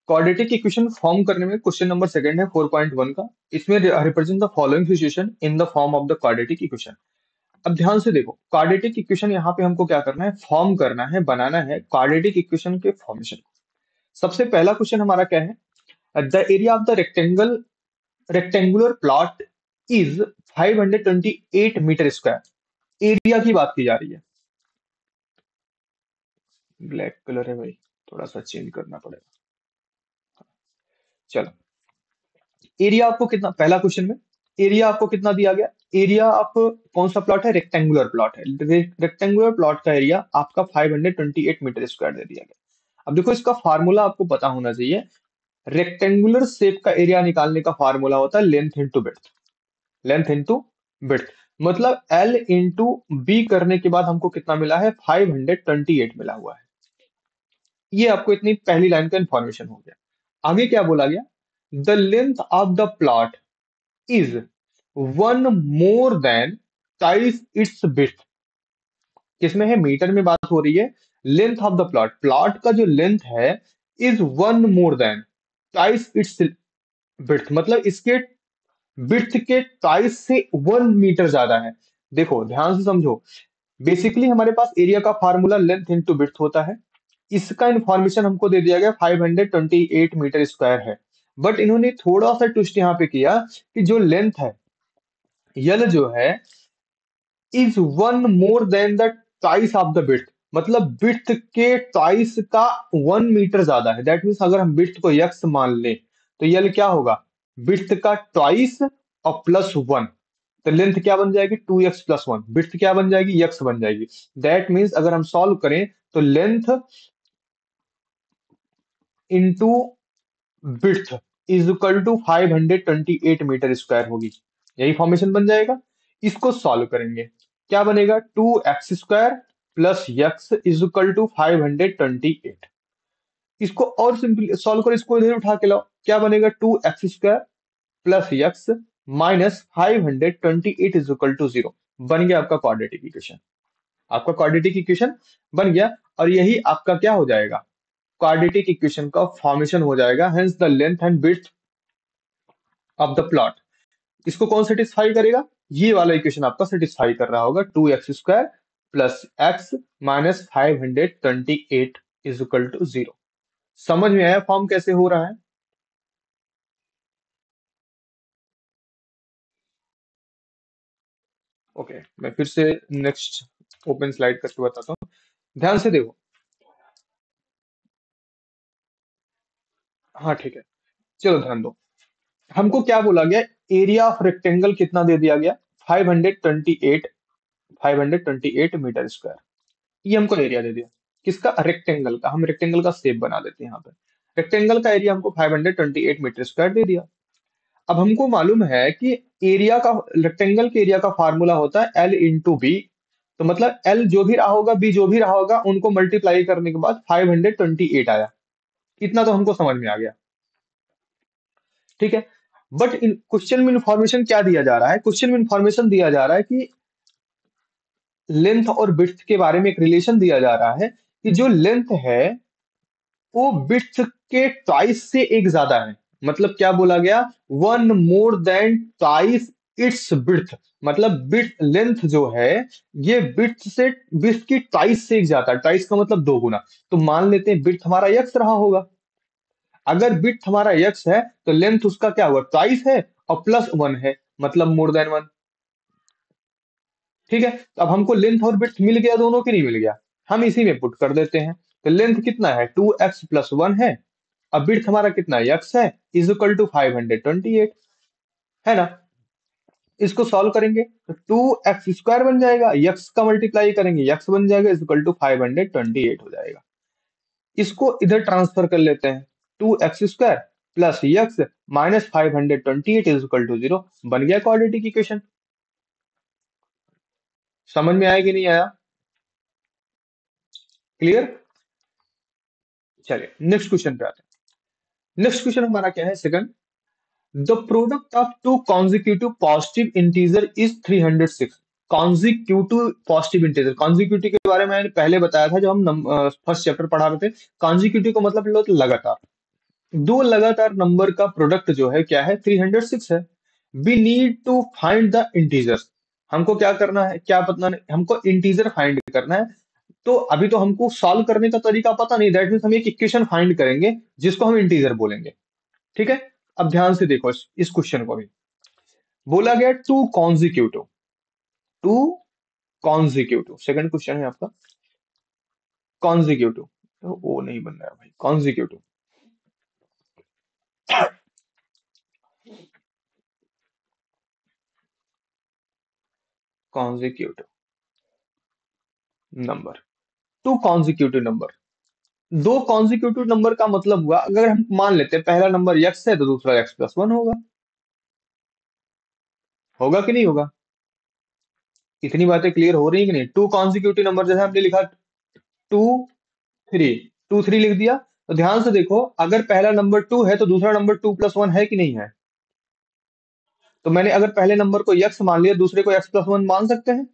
Quadratic equation form करने में question number second है 4.1 का। इसमें represent the following situation in the form of the quadratic equation. अब ध्यान से देखो, क्वाड्रेटिक इक्वेशन यहाँ पे हमको क्या करना है, फॉर्म करना है, बनाना है क्वाड्रेटिक इक्वेशन के फॉर्मेशन। सबसे पहला क्वेश्चन हमारा क्या है, the area of the rectangular plot is 528 metre square. Area की बात की जा रही है। ब्लैक कलर है भाई, थोड़ा सा चेंज करना पड़ेगा। चलो, एरिया आपको कितना, पहला क्वेश्चन में एरिया आपको कितना दिया गया, एरिया ऑफ कौन सा प्लॉट है, रेक्टेंगुलर प्लॉट है। रेक्टेंगुलर प्लॉट का एरिया आपका 528 मीटर स्क्वायर दे दिया गया। अब देखो, इसका फार्मूला आपको पता होना चाहिए। रेक्टेंगुलर शेप का एरिया निकालने का फार्मूला होता है length into breadth. Length into breadth मतलब एल इंटू बी करने के बाद हमको कितना मिला है, 528 मिला हुआ है। ये आपको इतनी पहली लाइन का इंफॉर्मेशन हो गया। आगे क्या बोला गया, the length of the plot is one more than twice its breadth. किसमें है, मीटर में बात हो रही है। Length of the plot, plot का जो लेंथ है is one more than twice its breadth मतलब इसके ब्रेड्थ के टाइस से 1 मीटर ज्यादा है। देखो ध्यान से समझो, बेसिकली हमारे पास एरिया का फार्मूला लेंथ इंटू ब्रेड्थ होता है। इसका इंफॉर्मेशन हमको दे दिया गया 528 मीटर स्क्वायर है। बट इन्होंने थोड़ा सा ट्विस्ट यहाँ पे किया कि जो लेंथ है यल जो है is one more than the twice of the breadth मतलब ब्रेड्थ के टाइस का 1 मीटर ज्यादा है। दैट मीन्स अगर हम ब्रेड्थ को यक्स मान लें तो यल क्या होगा, ब्रेड्थ का ट्वाइस और प्लस 1। तो लेंथ क्या बन जाएगी, 2x प्लस 1। ब्रेड्थ क्या बन जाएगी, यक्स बन जाएगी। दैट मीन्स अगर हम सॉल्व करें तो length into breadth is equal to 528 metre square होगी। यही फॉर्मेशन बन जाएगा। इसको सॉल्व करेंगे, क्या बनेगा, 2x² plus x is equal to 528। इसको और सिंपली सॉल्व करो, इसको इधर उठा के लाओ, क्या बनेगा, 2x² plus x minus 528 is equal to 0। बन गया आपका क्वाड्रेटिक इक्वेशन। आपका क्वाड्रेटिक इक्वेशन बन गया और यही आपका क्या हो जाएगा, क्वाड्रेटिक इक्वेशन का फॉर्मेशन हो जाएगा। Hence the length and breadth of the plot. इसको कौन सेटिस्फाई करेगा, ये वाला इक्वेशन आपका सेटिस्फाई कर रहा होगा। 2x² plus x minus 528 is equal to 0। समझ में आया फॉर्म कैसे हो रहा है। ओके, मैं फिर से नेक्स्ट ओपन स्लाइड करके बताता हूँ, ध्यान से देखो। हाँ ठीक है, चलो ध्यान दो। हमको क्या बोला गया, एरिया ऑफ रेक्टेंगल कितना दे दिया गया, 528 528 मीटर स्क्वायर। ये हमको एरिया दे दिया, किसका, रेक्टेंगल का। हम रेक्टेंगल का शेप बना देते हैं यहाँ पे। रेक्टेंगल का एरिया हमको 528 मीटर स्क्वायर दे दिया। अब हमको मालूम है कि एरिया का, रेक्टेंगल के एरिया का फार्मूला होता है एल इंटू बी। तो मतलब एल जो भी रहा होगा, बी जो भी रहा होगा, उनको मल्टीप्लाई करने के बाद 528 आया। इतना तो हमको समझ में आ गया, ठीक है। बट इन क्वेश्चन में इंफॉर्मेशन क्या दिया जा रहा है, क्वेश्चन में इंफॉर्मेशन दिया जा रहा है कि लेंथ और ब्रेड्थ के बारे में एक रिलेशन दिया जा रहा है कि जो लेंथ है वो ब्रेड्थ के ट्वाइस से एक ज्यादा है। मतलब क्या बोला गया, one more then twice its breadth मतलब ब्रेड्थ लेंथ जो है ये ब्रेड्थ की ट्वाइस से एक ज्यादा है। ट्वाइस का मतलब दो गुना। तो मान लेते हैं ब्रेड्थ हमारा यक्स रहा होगा। अगर ब्रेड्थ हमारा यक्स है तो लेंथ उसका क्या हुआ, ट्वाइस है और प्लस 1 है मतलब मोर देन 1। ठीक है, तो अब हमको लेंथ और ब्रेड्थ मिल गया दोनों की, नहीं मिल गया, हम इसी में पुट कर देते हैं। तो लेंथ कितना है, 2x प्लस 1 है। अब ब्रेड्थ हमारा कितना है, x है, इज इक्वल टू 528 है ना। इसको सॉल्व करेंगे तो 2x² बन जाएगा, यक्स का मल्टीप्लाई करेंगे यक्स बन जाएगा, इज इक्वल टू 528 हो जाएगा। इसको इधर ट्रांसफर कर लेते हैं, 2x² plus x minus 528 is equal to 0। बन गया क्वाड्रेटिक इक्वेशन। समझ में आया कि नहीं आया, क्लियर। चलिए नेक्स्ट क्वेश्चन पे आते हैं। नेक्स्ट क्वेश्चन हमारा क्या है, second, the product of two consecutive positive integer is 306। Consecutive positive integer, consecutive के बारे में मैंने पहले बताया था जब हम फर्स्ट चैप्टर पढ़ा रहे थे। कॉन्जिक्यूटिव का मतलब लो तो लगातार, दो लगातार नंबर का प्रोडक्ट जो है क्या है, 306 है। We need to find the integers. हमको क्या करना है, क्या पता नहीं, हमको इंटीजर फाइंड करना है। तो अभी तो हमको सॉल्व करने का तरीका पता नहीं, दैट मीन्स हम एक इक्वेशन फाइंड करेंगे जिसको हम इंटीजर बोलेंगे। ठीक है। अब ध्यान से देखो इस क्वेश्चन को भी। बोला गया two consecutive, two consecutive, second question है आपका कॉन्जिक्यूटिव। तो वो नहीं बन रहा है भाई, consecutive, consecutive number, to consecutive number. दो कॉन्जिक्यूटिव नंबर का मतलब हुआ, अगर हम मान लेते हैं पहला नंबर यक्स है तो दूसरा एक्स प्लस वन होगा। होगा कि नहीं होगा? इतनी बातें क्लियर हो रही है कि नहीं? टू कॉन्जिक्यूटिव नंबर, जैसे हमने लिखा टू थ्री, टू थ्री लिख दिया, तो ध्यान से देखो, अगर पहला नंबर टू है तो दूसरा नंबर टू प्लस वन है कि नहीं है? तो मैंने अगर पहले नंबर को यक्स मान लिया, दूसरे को एक्स प्लस वन मान सकते हैं।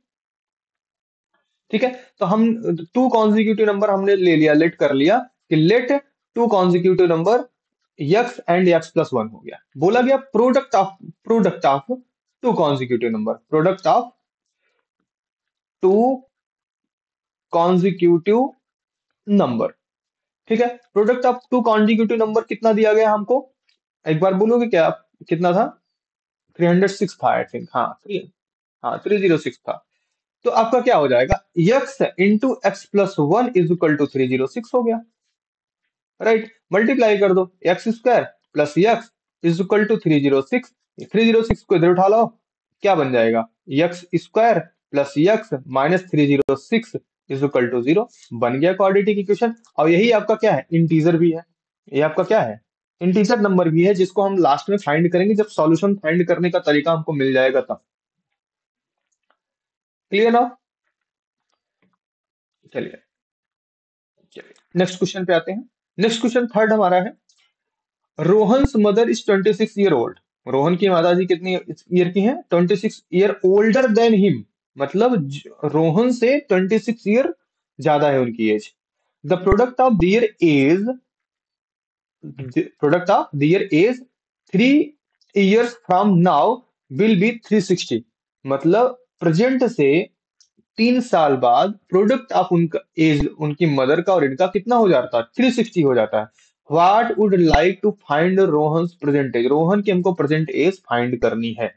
ठीक है। तो हम टू कॉन्जिक्यूटिव नंबर हमने ले लिया, लेट कर लिया कि let two consecutive number x and x plus one हो गया। बोला गया product of two consecutive number, product of two consecutive number. ठीक है। Product of two consecutive number कितना दिया गया हमको? एक बार बोलोगे क्या आप? कितना था? 306 था आई थिंक, हाँ हाँ 306 था। तो आपका क्या हो जाएगा, x into x plus one is equal to 306 हो गया। राइट, मल्टीप्लाई कर दो, x square plus x is equal to 306। 306 को इधर उठा लो, क्या बन जाएगा, x square plus x minus 306 is equal to zero. बन गया क्वाड्रेटिक इक्वेशन। और यही आपका क्या है, इंटीजर भी है। ये आपका क्या है, इंटीजर नंबर भी है, जिसको हम लास्ट में फाइंड करेंगे जब सॉल्यूशन फाइंड करने का तरीका हमको मिल जाएगा तब। क्लियर ना? चलिए, नेक्स्ट क्वेश्चन पे आते हैं। नेक्स्ट क्वेश्चन थर्ड हमारा है, Rohan's mother is 26 year old. Rohan की माताजी कितनी ईयर की हैं? 26 ईयर ओल्डर देन हिम, मतलब रोहन से 26 ईयर ज्यादा है उनकी age. The product of the year age 3 years from now will be 360। मतलब प्रेजेंट से 3 साल बाद प्रोडक्ट ऑफ उनका एज, उनकी मदर का और इनका कितना हो जाता है, 360 हो जाता है। What would like to find Rohan present age, Rohan की हमको प्रेजेंट एज फाइंड करनी है।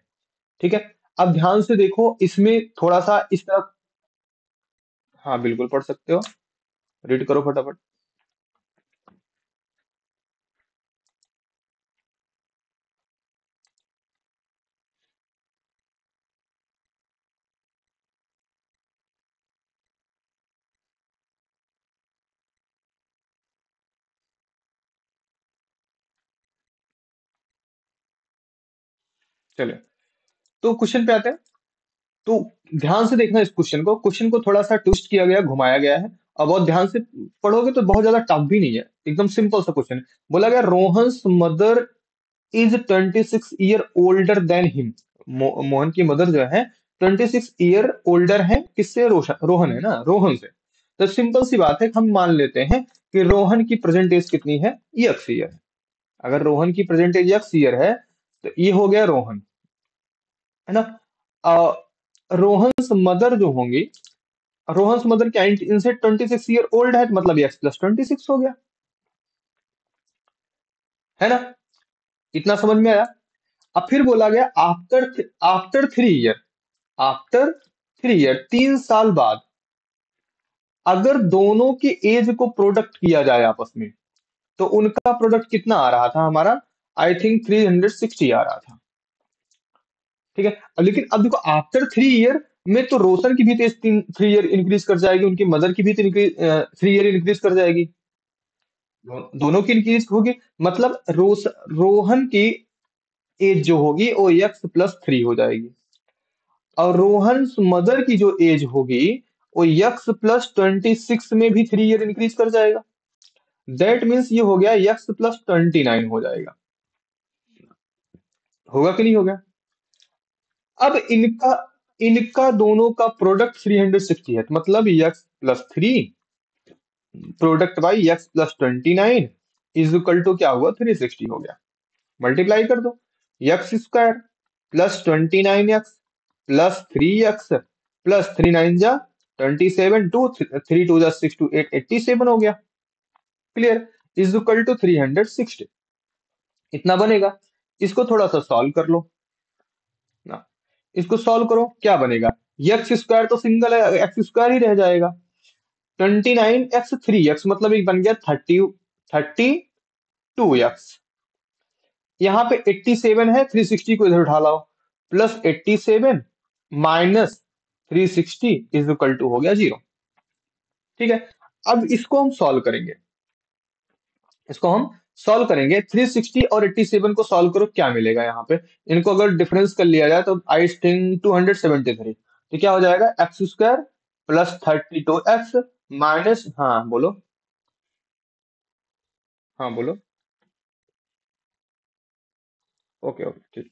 ठीक है। अब ध्यान से देखो, इसमें थोड़ा सा इस तरह, हाँ बिल्कुल पढ़ सकते हो, रीड करो फटाफट। चले, तो क्वेश्चन पे आते हैं। तो ध्यान से देखना इस क्वेश्चन को थोड़ा सा ट्विस्ट किया गया, घुमाया गया है। अब बहुत ध्यान से पढ़ोगे तो बहुत ज्यादा टफ भी नहीं है, एकदम सिंपल सा क्वेश्चन है। बोला गया Rohan's mother is 26 year older than him. Mohan की मदर जो है 26 ईयर ओल्डर है किससे, रोहन है ना, रोहन से। तो सिंपल सी बात है, हम मान लेते हैं कि रोहन की प्रेजेंट एज कितनी है, यक्स ईयर है। अगर रोहन की प्रेजेंट एज यक्स ईयर है तो ये हो गया रोहन, है ना। रोहन्स मदर जो होंगी, रोहन्स मदर क्या इनसे 26 ईयर ओल्ड है, तो मतलब एक्स प्लस 26 हो गया, है ना। इतना समझ में आया? अब फिर बोला गया after after 3 year, after 3 year 3 साल बाद, अगर दोनों के एज को प्रोडक्ट किया जाए आपस में, तो उनका प्रोडक्ट कितना आ रहा था हमारा, आई थिंक 360 आ रहा था। ठीक है। अब लेकिन अब देखो आफ्टर 3 ईयर में तो रोशन की भी तो 3 ईयर इंक्रीज कर जाएगी, उनकी मदर की भी तो 3 ईयर इंक्रीज कर जाएगी, दोनों की इंक्रीज होगी। मतलब रोहन की एज जो होगी वो एक्स प्लस थ्री हो जाएगी, और रोहन मदर की जो एज होगी वो यक्स प्लस 26 में भी 3 ईयर इंक्रीज कर जाएगा। दैट मीन्स ये हो गया यक्स प्लस 29 हो जाएगा। होगा कि नहीं होगा? अब इनका इनका दोनों का प्रोडक्ट 360 है, तो मतलब x plus three product by x plus 29 is equal to क्या हुआ, 360 हो गया। मल्टीप्लाई कर दो, x square plus 29x plus 3x plus 3 9 जा 27, 2 3 2 जा 6 2 8 87 हो गया। क्लियर। इज इक्वल टू 360 इतना बनेगा। इसको थोड़ा सा सॉल्व कर लो ना, इसको सॉल्व करो क्या बनेगा, एक्स स्क्वायर तो सिंगल है, एक्स स्क्वायर ही रह जाएगा। 29x 3x मतलब एक बन गया 32x। यहाँ पे 87 है, 360 को इधर उठा लाओ, plus 87 minus 360 is equal to हो गया 0। ठीक है। अब इसको हम सॉल्व करेंगे, इसको हम सॉल्व करेंगे 360 और 87 को सॉल्व करो क्या मिलेगा यहाँ पे। इनको अगर डिफरेंस कर लिया जाए तो आई थिंक 273, तो क्या हो जाएगा, x square plus 32x minus, हाँ बोलो, हाँ बोलो। ओके ओके ठीक।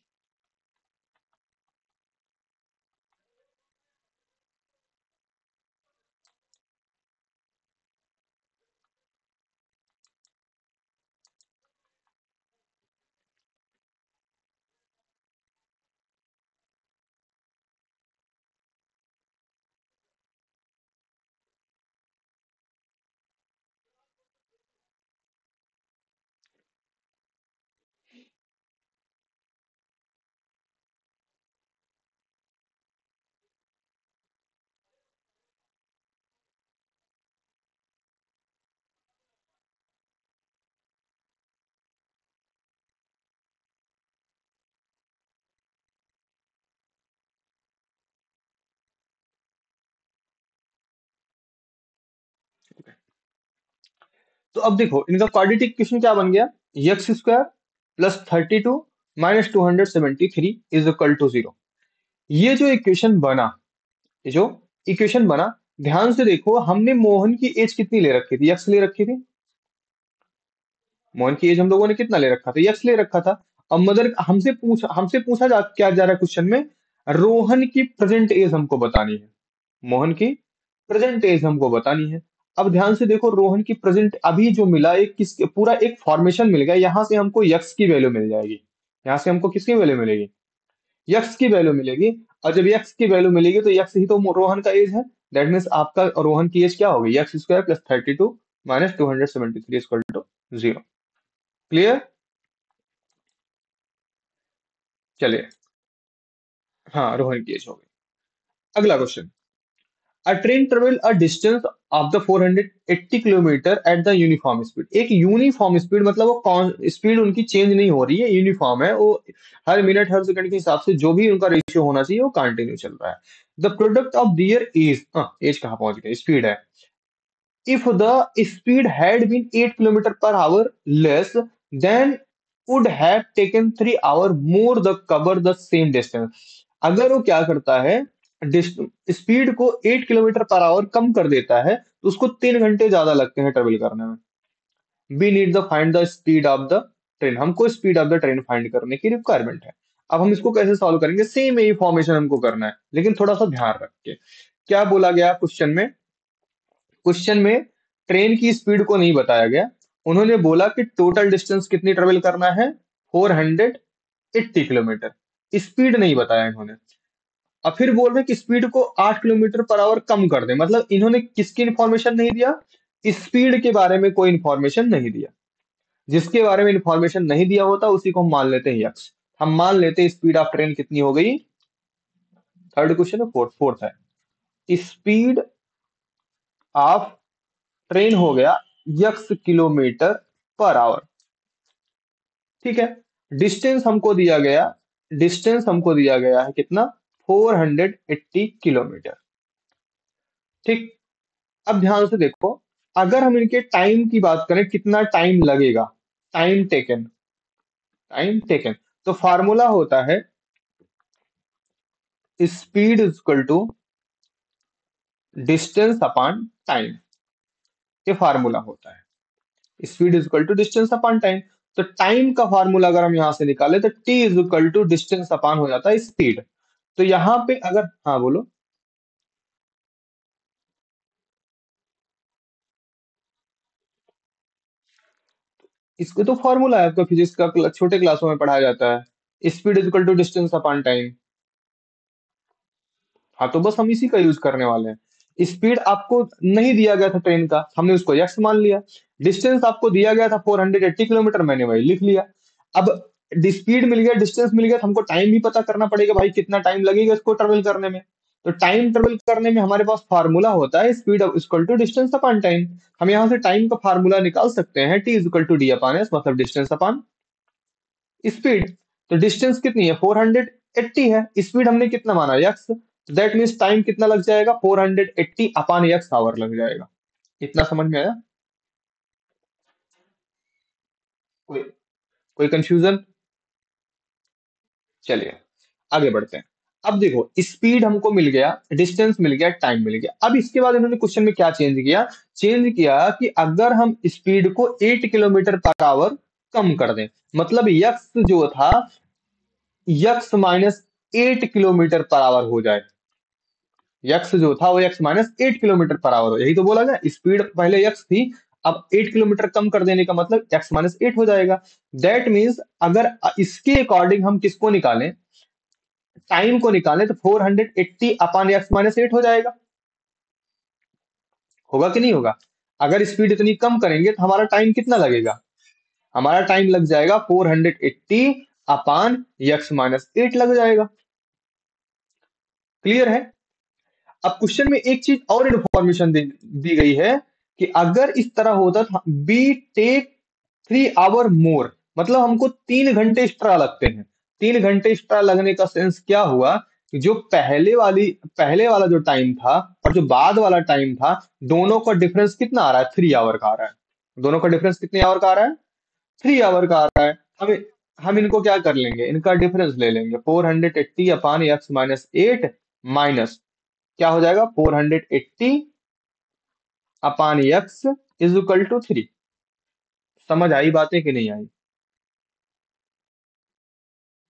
तो अब देखो इनका क्वाड्रेटिक इक्वेशन क्या बन गया, x square plus 32 minus 273 is equal to 0। ये जो इक्वेशन बना, ये जो इक्वेशन बना, ध्यान से देखो हमने मोहन की एज कितनी ले रखी थी, एक्स ले रखी थी। मोहन की एज हम लोगों ने कितना ले रखा था, एक्स ले रखा था। अब मदर हमसे पूछा क्या जा रहा है क्वेश्चन में, रोहन की प्रेजेंट एज हमको बतानी है, मोहन की प्रेजेंट एज हमको बतानी है। अब ध्यान से देखो रोहन की प्रेजेंट अभी जो मिला, एक किस पूरा एक फॉर्मेशन मिल गया, यहां से हमको यक्स की वैल्यू मिल जाएगी। यहां से हमको किसकी वैल्यू मिलेगी, यक्स की वैल्यू मिलेगी। और जब यक्स की वैल्यू मिलेगी तो यक्स ही तो रोहन का एज है। दैट मीन्स आपका रोहन की एज क्या होगी, x square plus 32 minus 273 equal to 0। Clear. चलिए, हाँ रोहन की एज हो गई। अगला question, A train travel a distance of the 480 kilometre at the uniform speed. एक यूनिफॉर्म स्पीड मतलब वो स्पीड उनकी चेंज नहीं हो रही है, यूनिफॉर्म है वो, हर मिनट हर सेकंड के हिसाब से जो भी उनका रेशियो होना चाहिए वो कंटिन्यू चल रहा है। The product of their age, age कहाँ पहुंच गया, स्पीड है। If the speed had been 8 kilometer per hour less, then would have taken 3 hours more to cover the same distance। अगर वो क्या करता है, स्पीड को 8 किलोमीटर पर आवर कम कर देता है तो उसको 3 घंटे ज्यादा लगते हैं ट्रेवल करने में। We need the find the speed of the train, हमको speed of the train find करने की रिक्वायरमेंट है। अब हम इसको कैसे सॉल्व करेंगे, सेम यही फॉर्मेशन हमको करना है, लेकिन थोड़ा सा ध्यान रख के। क्या बोला गया क्वेश्चन में, क्वेश्चन में ट्रेन की स्पीड को नहीं बताया गया, उन्होंने बोला कि टोटल डिस्टेंस कितनी ट्रेवल करना है, 480 किलोमीटर। स्पीड नहीं बताया इन्होंने। अब फिर बोल रहे हैं कि स्पीड को 8 किलोमीटर पर आवर कम कर दे, मतलब इन्होंने किसकी इंफॉर्मेशन नहीं दिया, स्पीड के बारे में कोई इंफॉर्मेशन नहीं दिया। जिसके बारे में इंफॉर्मेशन नहीं दिया होता उसी को हम मान लेते हैं यक्स। हम मान लेते हैं स्पीड ऑफ ट्रेन कितनी हो गई, थर्ड क्वेश्चन है, फोर्थ फोर्थ है, स्पीड ऑफ ट्रेन हो गया यक्स किलोमीटर पर आवर। ठीक है। डिस्टेंस हमको दिया गया, डिस्टेंस हमको दिया गया है कितना, 480 किलोमीटर। ठीक। अब ध्यान से देखो, अगर हम इनके टाइम की बात करें कितना टाइम लगेगा, टाइम टेकन, टाइम टेकन, तो फार्मूला होता है speed equal to distance upon time. ये फार्मूला होता है speed is equal to distance upon time. तो टाइम का फार्मूला अगर हम यहां से निकाले तो T is equal to distance upon हो जाता है स्पीड। तो यहां पे अगर, हाँ बोलो, इसको तो फॉर्मूला है आपका फिजिक्स का, छोटे क्लासों में पढ़ाया जाता है, speed is equal to distance upon time. हाँ तो बस हम इसी का यूज करने वाले हैं। स्पीड आपको नहीं दिया गया था ट्रेन का, हमने उसको यक्स मान लिया। डिस्टेंस आपको दिया गया था 480 किलोमीटर, मैंने वही लिख लिया। अब स्पीड मिल गया, डिस्टेंस मिल गया, तो हमको टाइम भी पता करना पड़ेगा भाई, कितना टाइम लगेगा इसको ट्रेवल करने में। तो टाइम ट्रेवल करने में हमारे पास फार्मूला होता है speed equal to distance upon time. हम यहाँ से टाइम का फार्मूला निकाल सकते हैं, T is equal to D upon S, मतलब डिस्टेंस अपॉन स्पीड। तो डिस्टेंस कितनी है, 480 है, स्पीड हमने कितना माना, यक्स। दैट मीन्स टाइम कितना लग जाएगा, 480 अपॉन यक्स आवर लग जाएगा। इतना समझ में आया? कोई कोई कंफ्यूजन? चलिए आगे बढ़ते हैं। अब देखो, स्पीड हमको मिल गया, डिस्टेंस मिल गया, टाइम मिल गया। अब इसके बाद इन्होंने क्वेश्चन में क्या चेंज किया, चेंज किया कि अगर हम स्पीड को 8 किलोमीटर पर आवर कम कर दें, मतलब यक्स जो था, x minus 8 kilometre per hour हो जाए। यक्स जो था वो x minus 8 kilometre per hour हो, यही तो बोला गया। स्पीड पहले यक्स थी, अब 8 किलोमीटर कम कर देने का मतलब एक्स माइनस 8 हो जाएगा। दैट मीन्स अगर इसके अकॉर्डिंग हम किसको निकालें, टाइम को निकालें, तो 480 अपॉन एक्स माइनस 8 हो जाएगा। होगा कि नहीं होगा? अगर स्पीड इतनी कम करेंगे तो हमारा टाइम कितना लगेगा, हमारा टाइम लग जाएगा 480 अपॉन एक्स माइनस 8 लग जाएगा। क्लियर है? अब क्वेश्चन में एक चीज और इंफॉर्मेशन दी गई है कि अगर इस तरह होता था, बी टेक 3 आवर मोर, मतलब हमको 3 घंटे एक्स्ट्रा लगते हैं। 3 घंटे एक्स्ट्रा लगने का सेंस क्या हुआ कि जो पहले वाला जो टाइम था और जो बाद वाला टाइम था, दोनों का डिफरेंस कितना आ रहा है, 3 आवर का आ रहा है। दोनों का डिफरेंस कितने आवर का आ रहा है, 3 आवर का आ रहा है। हम इनको क्या कर लेंगे, इनका डिफरेंस ले लेंगे, 480 अपॉन एक्स माइनस 8 माइनस क्या हो जाएगा, 480 upon x is equal to 3। समझ आई बातें कि नहीं आई?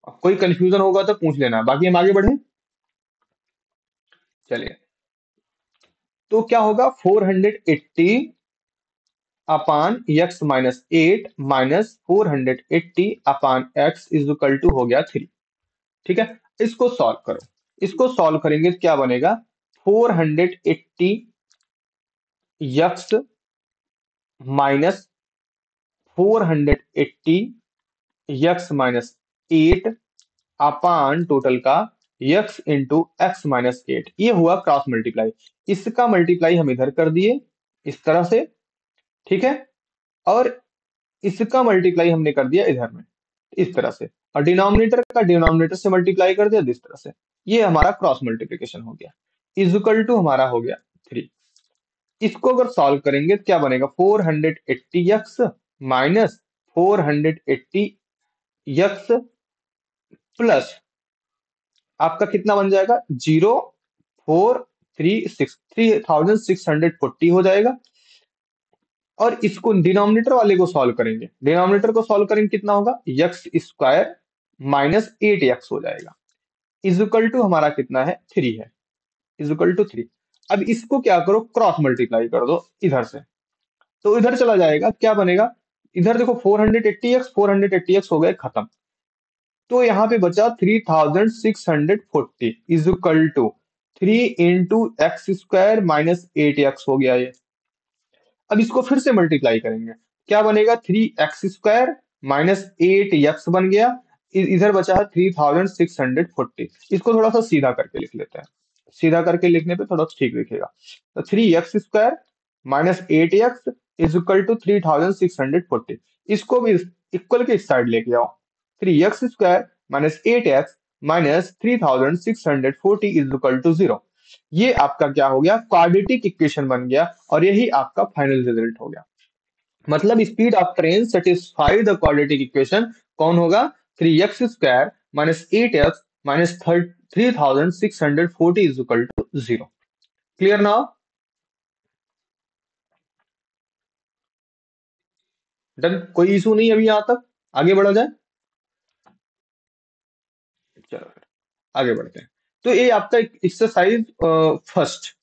अब कोई कंफ्यूजन होगा तो पूछ लेना, बाकी हम आगे बढ़े। चलिए, तो क्या होगा, 480 upon x minus 8 minus 480 upon x is equal to हो गया 3। ठीक है, इसको सॉल्व करो। इसको सॉल्व करेंगे तो क्या बनेगा, 480 एक्स माइनस 480 एक्स माइनस 8 अपान टोटल का यक्स इंटू एक्स माइनस 8, ये हुआ क्रॉस मल्टीप्लाई। इसका मल्टीप्लाई हम इधर कर दिए इस तरह से, ठीक है, और इसका मल्टीप्लाई हमने कर दिया इधर में इस तरह से, और डिनोमिनेटर का डिनोमिनेटर से मल्टीप्लाई कर दिया इस तरह से। ये हमारा क्रॉस मल्टीप्लिकेशन हो गया, इजिकल टू हमारा हो गया 3। इसको अगर सॉल्व करेंगे तो क्या बनेगा, 480 एक्स माइनस 480 एक्स प्लस आपका कितना बन जाएगा, 3640 हो जाएगा। और इसको डिनोमिनेटर वाले को सॉल्व करेंगे, डिनोमिनेटर को सॉल्व करेंगे कितना होगा, एक्स स्क्वायर माइनस 8 एक्स हो जाएगा। इजिकल टू हमारा कितना है, 3 है, इजिकल टू 3। अब इसको क्या करो, क्रॉस मल्टीप्लाई कर दो इधर से, तो इधर चला जाएगा, क्या बनेगा, इधर देखो 480 एक्स हो गए खत्म। तो यहाँ पे बचा 3640 is equal to 3 into x square minus 8 x हो गया ये। अब इसको फिर से मल्टीप्लाई करेंगे, क्या बनेगा, 3 एक्स स्क्वायर माइनस 8 एक्स बन गया। इधर बचा है 3640। इसको थोड़ा सा सीधा करके लिख लेते हैं, सीधा करके लिखने पे थोड़ा ठीक दिखेगा। तो 3 x square minus 8 x is equal to 3640। इसको भी इक्वल के इस साइड लेके आओ, 3 x square minus 8 x minus 3640 is equal to 0। ये आपका क्या हो गया, क्वाड्रेटिक इक्वेशन बन गया, और यही आपका फाइनल रिजल्ट हो गया। मतलब speed of train satisfy the quadratic equation कौन होगा, 3 x square minus 8 x minus 3640 is equal to 0। Clear now? Done, कोई इशू नहीं अभी यहां तक, आगे बढ़ा जाए। चलो फिर आगे बढ़ते हैं। तो ये आपका एक्सरसाइज फर्स्ट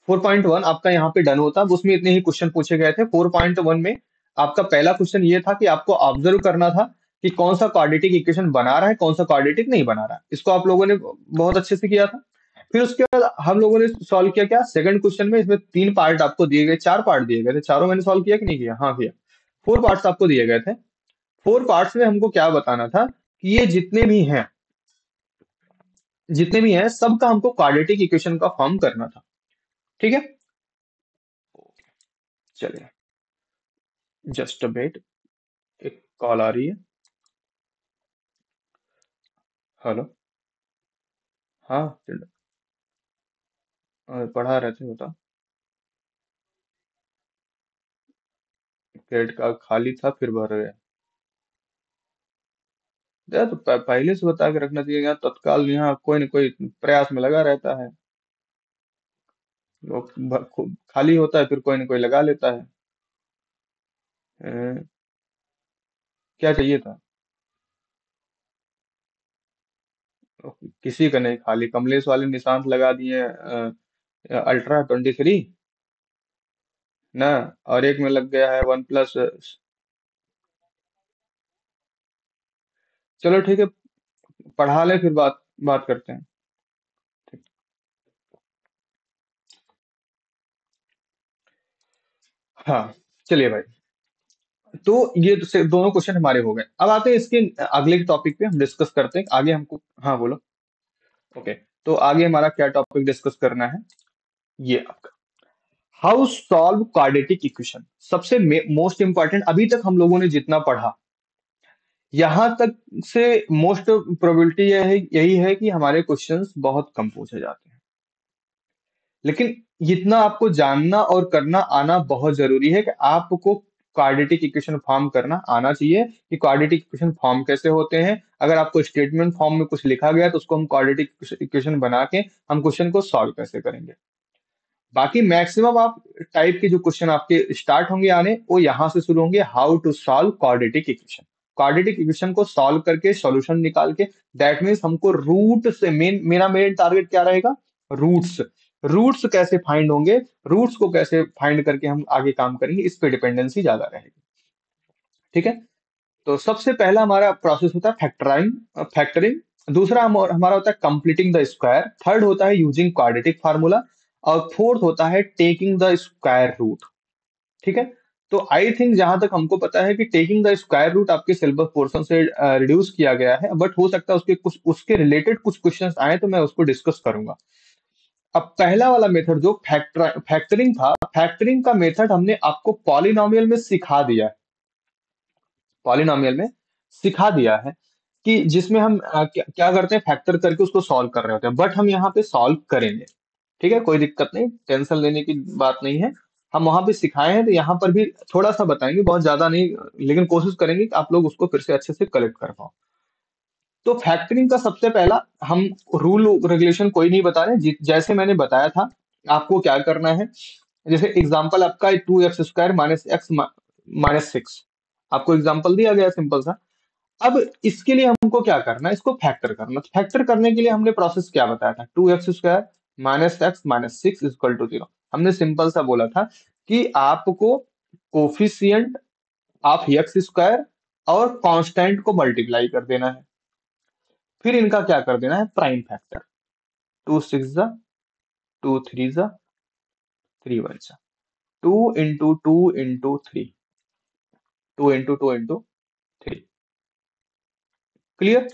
4.1 आपका यहाँ पे डन होता, अब उसमें इतने ही क्वेश्चन पूछे गए थे। 4.1 में आपका पहला क्वेश्चन ये था कि आपको ऑब्जर्व करना था कि कौन सा क्वाड्रेटिक इक्वेशन बना रहा है, कौन सा क्वाड्रेटिक नहीं बना रहा है। इसको आप लोगों ने बहुत अच्छे से किया था। फिर उसके बाद हम लोगों ने सॉल्व किया क्या, सेकंड क्वेश्चन में। इसमें 3 पार्ट आपको दिए गए, 4 पार्ट दिए गए थे, चारों मैंने सॉल्व किया कि नहीं किया? हाँ किया। 4 पार्ट्स आपको दिए गए थे। 4 पार्ट्स में हमको क्या बताना था कि ये जितने भी हैं सबका हमको क्वाड्रेटिक इक्वेशन का फॉर्म करना था। ठीक है, चलिए, जस्ट अ वेट, एक कॉल आ रही है। हेलो। हाँ, पढ़ा रहे थे, बता। क्रेडिट कार्ड खाली था फिर भर गया। यार तो पहले से बता के रखना चाहिए, यहाँ तत्काल यहाँ कोई न कोई प्रयास में लगा रहता है। लोग खाली होता है फिर कोई न कोई लगा लेता है। अ, क्या चाहिए था? किसी का नहीं खाली, कमलेश वाले निशांत लगा दिए अल्ट्रा 23 ना। और एक में लग गया है वन प्लस। चलो ठीक है, पढ़ा ले फिर बात बात करते हैं। ठीक। हाँ, चलिए भाई। तो ये तो दोनों क्वेश्चन हमारे हो गए। अब आते हैं इसके अगले टॉपिक पे, हम डिस्कस करते हैं आगे हमको। हाँ बोलो। ओके, तो आगे हमारा क्या टॉपिक डिस्कस करना है, ये आपका हाउ सॉल्व क्वाड्रेटिक इक्वेशन। सबसे मोस्ट इंपॉर्टेंट, अभी तक हम लोगों ने जितना पढ़ा, यहां तक से मोस्ट प्रोबेबिलिटी यही है कि हमारे क्वेश्चंस बहुत कम पूछे जाते हैं। लेकिन इतना आपको जानना और करना आना बहुत जरूरी है कि आपको क्वाड्रेटिक इक्वेशन फॉर्म करना आना चाहिए कि क्वाड्रेटिक इक्वेशन फॉर्म कैसे होते हैं। अगर आपको स्टेटमेंट फॉर्म में कुछ लिखा गया है, तो उसको हम क्वाड्रेटिक इक्वेशन बना के हम क्वेश्चन को सॉल्व कैसे करेंगे। बाकी मैक्सिमम आप टाइप के जो क्वेश्चन आपके स्टार्ट होंगे आने, वो यहां से शुरू होंगे, how to solve quadratic equation. Quadratic equation को सॉल्व करके सॉल्यूशन निकाल के, दैट मीन्स हमको रूट से मेन टारगेट क्या रहेगा, रूट्स। रूट्स कैसे फाइंड होंगे, रूट्स को कैसे फाइंड करके हम आगे काम करेंगे, इस पे डिपेंडेंसी ज्यादा रहेगी। ठीक है, तो सबसे पहला हमारा प्रोसेस होता है फैक्टरिंग। दूसरा हमारा होता है कंप्लीटिंग द स्क्वायर। थर्ड होता है यूजिंग क्वाड्रेटिक फार्मूला। और फोर्थ होता है टेकिंग द स्क्वायर रूट। ठीक है, तो आई थिंक जहां तक हमको पता है कि टेकिंग द स्क्वायर रूट आपके सिलेबस पोर्शन से रिड्यूस किया गया है, बट हो सकता है उसके कुछ उसके रिलेटेड कुछ क्वेश्चंस आए, तो मैं उसको डिस्कस करूंगा। अब पहला वाला मेथड जो फैक्टरिंग था, फैक्टरिंग का मेथड हमने आपको पॉलिनोमियल में सिखा दिया है। पॉलिनोमियल में सिखा दिया है कि जिसमें हम क्या करते हैं, फैक्टर करके उसको सॉल्व कर रहे होते हैं, बट हम यहाँ पे सॉल्व करेंगे। ठीक है, कोई दिक्कत नहीं, टेंशन लेने की बात नहीं है। हम वहां पे सिखाए हैं, तो यहाँ पर भी थोड़ा सा बताएंगे, बहुत ज्यादा नहीं, लेकिन कोशिश करेंगे कि आप लोग उसको फिर से अच्छे से कलेक्ट कर पाओ। तो फैक्टरिंग का सबसे पहला हम रूल रेगुलेशन कोई नहीं बता रहे, जैसे मैंने बताया था आपको क्या करना है। जैसे एग्जांपल आपका 2x² माइनस एक्स माइनस 6, आपको एग्जांपल दिया गया सिंपल सा। अब इसके लिए हमको क्या करना है, इसको फैक्टर करना। तो फैक्टर करने के लिए हमने प्रोसेस क्या बताया था, 2x² माइनस एक्स माइनस 6 = 0। हमने सिंपल सा बोला था कि आपको कोफिशियंट ऑफ x² और कांस्टेंट को मल्टीप्लाई कर देना है, फिर इनका क्या कर देना है, प्राइम फैक्टर। 2 6 2 3 3 1, 2 × 2 × 3, 2 × 2 × 3। क्लियर?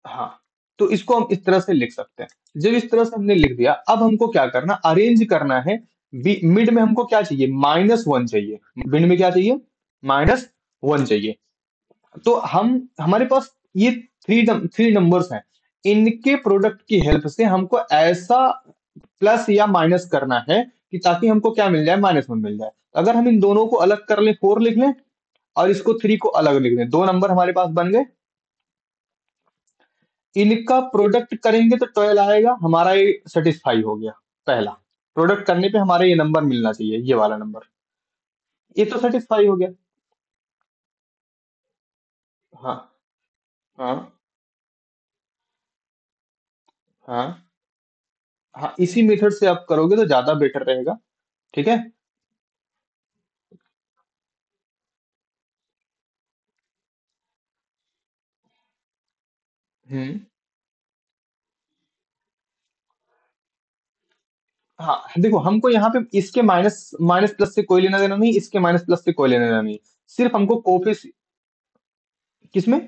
हाँ, तो इसको हम इस तरह से लिख सकते हैं। जब इस तरह से हमने लिख दिया, अब हमको क्या करना, अरेंज करना है। मिड में हमको क्या चाहिए, -1 चाहिए। मिड में क्या चाहिए, -1 चाहिए। तो हम हमारे पास ये थ्री नंबर्स हैं, इनके प्रोडक्ट की हेल्प से हमको ऐसा प्लस या माइनस करना है कि ताकि हमको क्या मिल जाए, -1 मिल जाए। अगर हम इन दोनों को अलग कर लें, 4 लिख लें, और इसको 3 को अलग लिख दें, दो नंबर हमारे पास बन गए। इनका प्रोडक्ट करेंगे तो 12 आएगा, हमारा ये सेटिस्फाई हो गया। पहला प्रोडक्ट करने पे हमारे ये नंबर मिलना चाहिए, ये वाला नंबर, ये तो सेटिस्फाई हो गया। हाँ हाँ हाँ हाँ, इसी मेथड से आप करोगे तो ज्यादा बेटर रहेगा। ठीक है, हम्म। हाँ देखो, हमको यहाँ पे इसके माइनस माइनस प्लस से कोई लेना देना नहीं, इसके माइनस प्लस से कोई लेना देना नहीं। सिर्फ हमको कोफिश किसमें,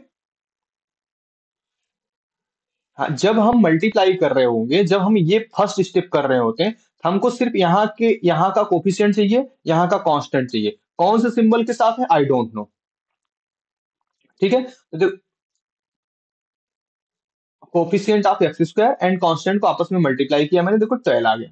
हाँ जब हम मल्टीप्लाई कर रहे होंगे, जब हम ये फर्स्ट स्टेप कर रहे होते हैं, तो हमको सिर्फ यहाँ का कोफिशिएंट चाहिए, यहाँ का कांस्टेंट चाहिए। कौन से सिंबल के साथ है, आई डोंट नो। ठीक है, तो coefficient of x square and constant को आपस में मल्टीप्लाई किया मैंने, देखो 12 आ गया।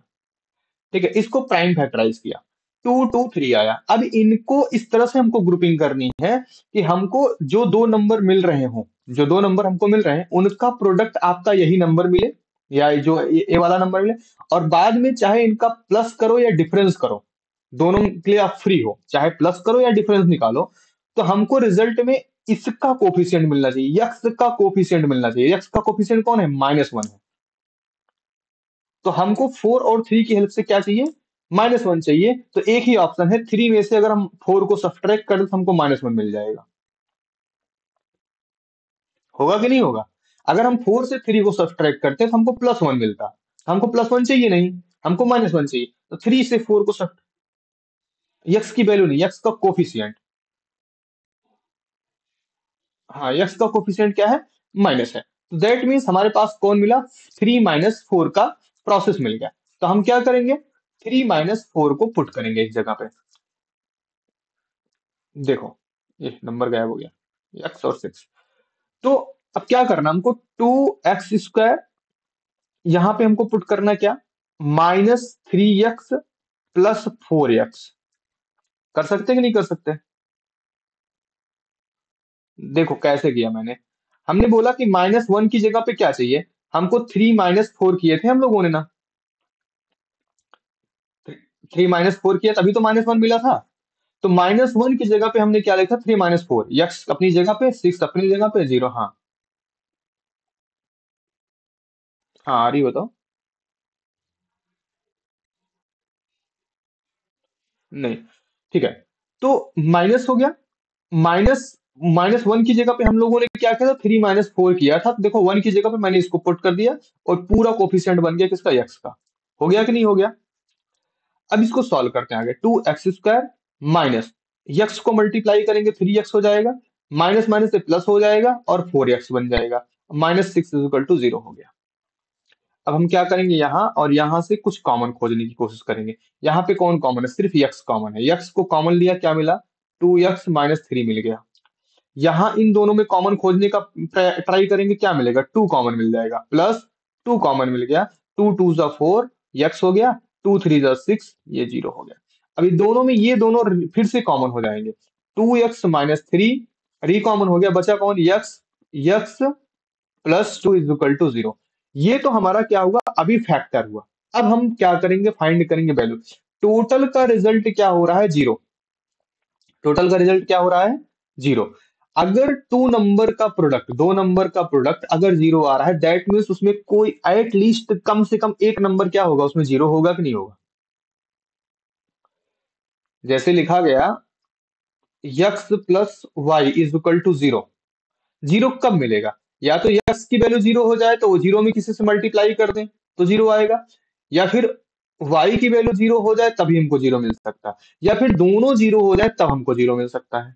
ठीक है, इसको प्राइम फैक्टराइज किया, 2 2 3 आया। अब इनको इस तरह से हमको ग्रुपिंग करनी है कि हमको जो दो नंबर मिल रहे हो, जो दो नंबर हमको मिल रहे हैं उनका प्रोडक्ट आपका यही नंबर मिले, या जो ये वाला नंबर मिले। और बाद में चाहे इनका प्लस करो या डिफरेंस करो, दोनों के लिए आप फ्री हो, चाहे प्लस करो या डिफरेंस निकालो। तो हमको रिजल्ट में इसका कोफिशिएंट मिलना चाहिए, यक्स का कोफिशिएंट मिलना चाहिए। यक्स का कोफिशिएंट कौन है, -1 है। तो हमको 4 और 3 की हेल्प से क्या चाहिए, -1 चाहिए। तो एक ही ऑप्शन है, 3 में से अगर हम 4 को सब्ट्रैक्ट करें तो हमको -1 मिल जाएगा। होगा कि नहीं होगा। अगर हम 4 से 3 को सब्ट्रैक्ट करते तो हमको +1 मिलता। हमको +1 चाहिए नहीं, हमको -1 चाहिए। तो 3 से 4 को सब, यक्स की वैल्यू नहीं, यक्स का कोफिशिएंट। हाँ, यक्स का कोफिशिएंट क्या है, माइनस है। तो दैट मीन्स हमारे पास कौन मिला, 3 - 4 का प्रोसेस मिल गया। तो हम क्या करेंगे, 3 - 4 को पुट करेंगे एक जगह पे। देखो, ये नंबर गायब हो गया, x और 6। तो अब क्या करना हमको, 2x² यहां पे हमको पुट करना क्या, -3x +4x। कर सकते कि नहीं कर सकते। देखो कैसे किया मैंने, हमने बोला कि -1 की जगह पे क्या चाहिए, हमको 3 - 4 किए थे हम लोगों ने ना। 3 - 4 किया तभी तो -1 मिला था। तो -1 की जगह पे हमने क्या लिखा, 3 - 4, यक्स अपनी जगह पे, 6 अपनी जगह पे, 0। हाँ। हाँ आ रही बताओ। नहीं, ठीक है। तो माइनस हो गया, माइनस -1 की जगह पे हम लोगों ने क्या किया था, 3 - 4 किया था। तो देखो 1 की जगह पे मैंने इसको पुट कर दिया, और पूरा कोफिशिएंट बन गया किसका, यक्स का। हो गया कि नहीं हो गया। अब इसको सॉल्व करते हैं आगे, 2x² माइनस, यक्स को मल्टीप्लाई करेंगे 3x हो जाएगा, माइनस माइनस से प्लस हो जाएगा और 4x बन जाएगा। -6 = 0 हो गया। अब हम क्या करेंगे, यहाँ और यहाँ से कुछ कॉमन खोजने की कोशिश करेंगे। यहाँ पे कौन कॉमन है, सिर्फ यक्स कॉमन है। यक्स को कॉमन लिया, क्या मिला, 2x - 3 मिल गया। यहाँ इन दोनों में कॉमन खोजने का ट्राई करेंगे, क्या मिलेगा, 2 कॉमन मिल जाएगा, प्लस 2 कॉमन मिल गया, 2 2 = 4, यक्स हो गया, 2 3 = 6, ये 0 हो गया। अभी दोनों में ये दोनों फिर से कॉमन हो जाएंगे, 2x - 3 री कॉमन हो गया, बचा कौन, यक्स। यक्स +2 = 0। ये तो हमारा क्या हुआ, अभी फैक्टर हुआ। अब हम क्या करेंगे, फाइंड करेंगे वैल्यू। टोटल का रिजल्ट क्या हो रहा है, 0। टोटल का रिजल्ट क्या हो रहा है, 0। अगर टू नंबर का प्रोडक्ट, दो नंबर का प्रोडक्ट अगर 0 आ रहा है, दैट मीन्स उसमें कोई एट लीस्ट कम से कम एक नंबर क्या होगा, उसमें 0 होगा कि नहीं होगा। जैसे लिखा गया, x + y = 0। 0 कब मिलेगा, या तो यक्स की वैल्यू 0 हो जाए तो वो 0 में किसी से मल्टीप्लाई कर दें तो 0 आएगा, या फिर y की वैल्यू 0 हो जाए तभी हमको 0 मिल सकता है, या फिर दोनों 0 हो जाए तब हमको 0 मिल सकता है।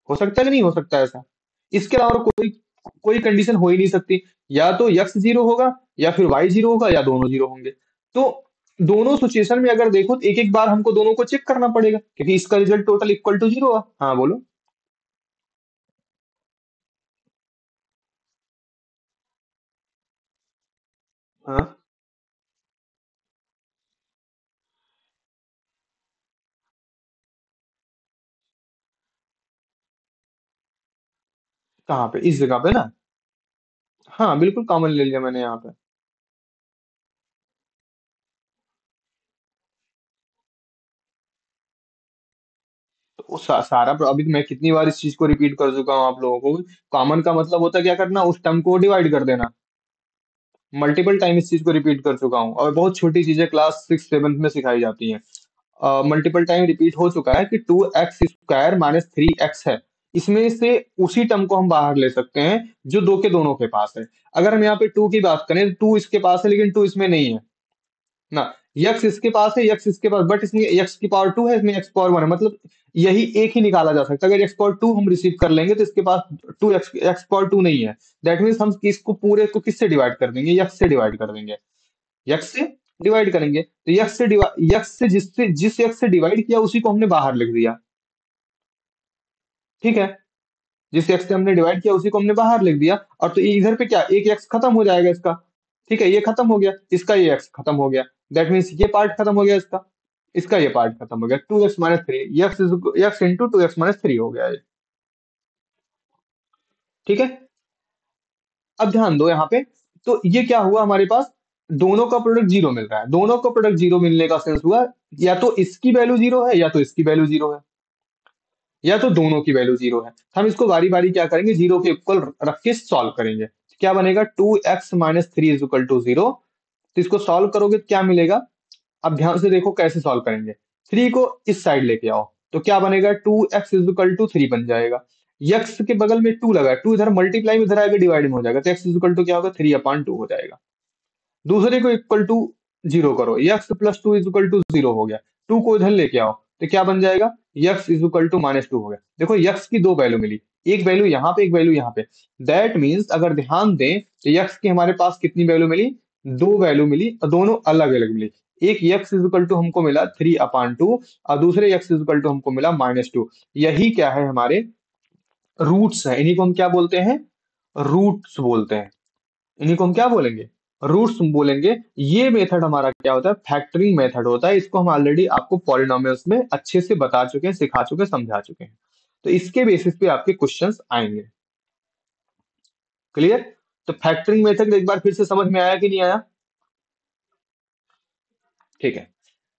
हो सकता है कि नहीं हो सकता ऐसा। इसके अलावा कोई कोई कंडीशन हो ही नहीं सकती, या तो यक्स 0 होगा, या फिर वाई 0 होगा, या दोनों 0 होंगे। तो दोनों सिचुएशन में अगर देखो तो एक एक बार हमको दोनों को चेक करना पड़ेगा, क्योंकि इसका रिजल्ट टोटल इक्वल टू 0 है। हाँ बोलो। हाँ, कहाँ पे, इस जगह पे ना। हाँ बिल्कुल कॉमन ले लिया मैंने यहाँ पे। तो सारा अभी तो मैं कितनी बार इस चीज को रिपीट कर चुका हूँ आप लोगों को। कॉमन का मतलब होता है क्या करना, उस टर्म को डिवाइड कर देना। मल्टीपल टाइम इस चीज को रिपीट कर चुका हूँ, और बहुत छोटी चीजें क्लास 6 7 में सिखाई जाती हैं। मल्टीपल टाइम रिपीट हो चुका है कि 2x² - 3x है। इसमें से उसी टर्म को हम बाहर ले सकते हैं जो दो के दोनों के पास है। अगर हम यहाँ पे टू की बात करें, टू इसके पास है लेकिन टू इसमें नहीं है ना। यक्स इसके पास है, यक्स इसके पास, बट इसमें यक्स की पावर टू है, इसमें एक्स पावर वन है, मतलब यही एक ही निकाला जा सकता है। अगर एक्स पावर टू हम रिसीव कर लेंगे तो इसके पास two x x power two नहीं है। दैट मीन्स हम इसको पूरे को किससे डिवाइड कर देंगे, यक्स से डिवाइड कर देंगे, यक्स से डिवाइड करेंगे। तो यक्स से जिस यक्स से डिवाइड किया उसी को हमने बाहर लिख दिया। ठीक है, जिस एक्स से हमने डिवाइड किया उसी को हमने बाहर लिख दिया। और तो इधर पे क्या, एक एक्स खत्म हो जाएगा इसका। ठीक है, ये खत्म हो गया, इसका ये एक्स खत्म हो गया। दैट मीन्स ये पार्ट खत्म हो गया इसका, इसका ये पार्ट खत्म हो गया। Two x minus three, x into two x minus three हो गया ये। ठीक है, अब ध्यान दो यहाँ पे। तो ये क्या हुआ हमारे पास, दोनों का प्रोडक्ट जीरो मिल रहा है। दोनों का प्रोडक्ट जीरो मिलने का सेंस हुआ या तो इसकी वैल्यू जीरो है या तो इसकी वैल्यू जीरो है, या तो दोनों की वैल्यू जीरो है। हम इसको बारी बारी क्या करेंगे, जीरो के इक्वल रख के सॉल्व करेंगे। क्या बनेगा, two x minus three is equal to zero. तो इसको सॉल्व करोगे तो क्या मिलेगा, अब ध्यान से देखो कैसे सॉल्व करेंगे। थ्री को इस साइड लेके आओ तो क्या बनेगा, two x is equal to three बन जाएगा। यक्स के बगल में टू लगा है, टू इधर मल्टीप्लाई में इधर आएगा, डिवाइड में हो जाएगा, तो एक्स इज इक्वल टू क्या होगा, थ्री अपॉन टू हो जाएगा। दूसरे को इक्वल टू जीरो करो, x plus two is equal to zero हो गया। टू को इधर लेके आओ तो क्या बन जाएगा, x is equal to minus two हो गया। देखो यक्स की दो वैल्यू मिली, एक वैल्यू यहाँ पे, एक वैल्यू यहाँ पे। दैट मीन्स अगर ध्यान दें तो यक्स की हमारे पास कितनी वैल्यू मिली, दो वैल्यू मिली और दोनों अलग अलग मिली। एक यक्स इज इक्वल टू हमको मिला थ्री अपॉन टू और दूसरे यक्स इज इक्वल टू हमको मिला माइनस टू। यही क्या है, हमारे रूट्स है। इन्हीं को हम क्या बोलते हैं, रूट्स बोलते हैं। इन्हीं को हम क्या बोलेंगे, रूट्स बोलेंगे। ये मेथड हमारा क्या होता है, फैक्टरिंग मेथड होता है। इसको हम ऑलरेडी आपको पॉलिनोमियल्स में अच्छे से बता चुके हैं, सिखा चुके हैं, समझा चुके हैं। तो इसके बेसिस पे आपके क्वेश्चंस आएंगे। क्लियर। तो फैक्टरिंग मेथड एक बार फिर से समझ में आया कि नहीं आया। ठीक है,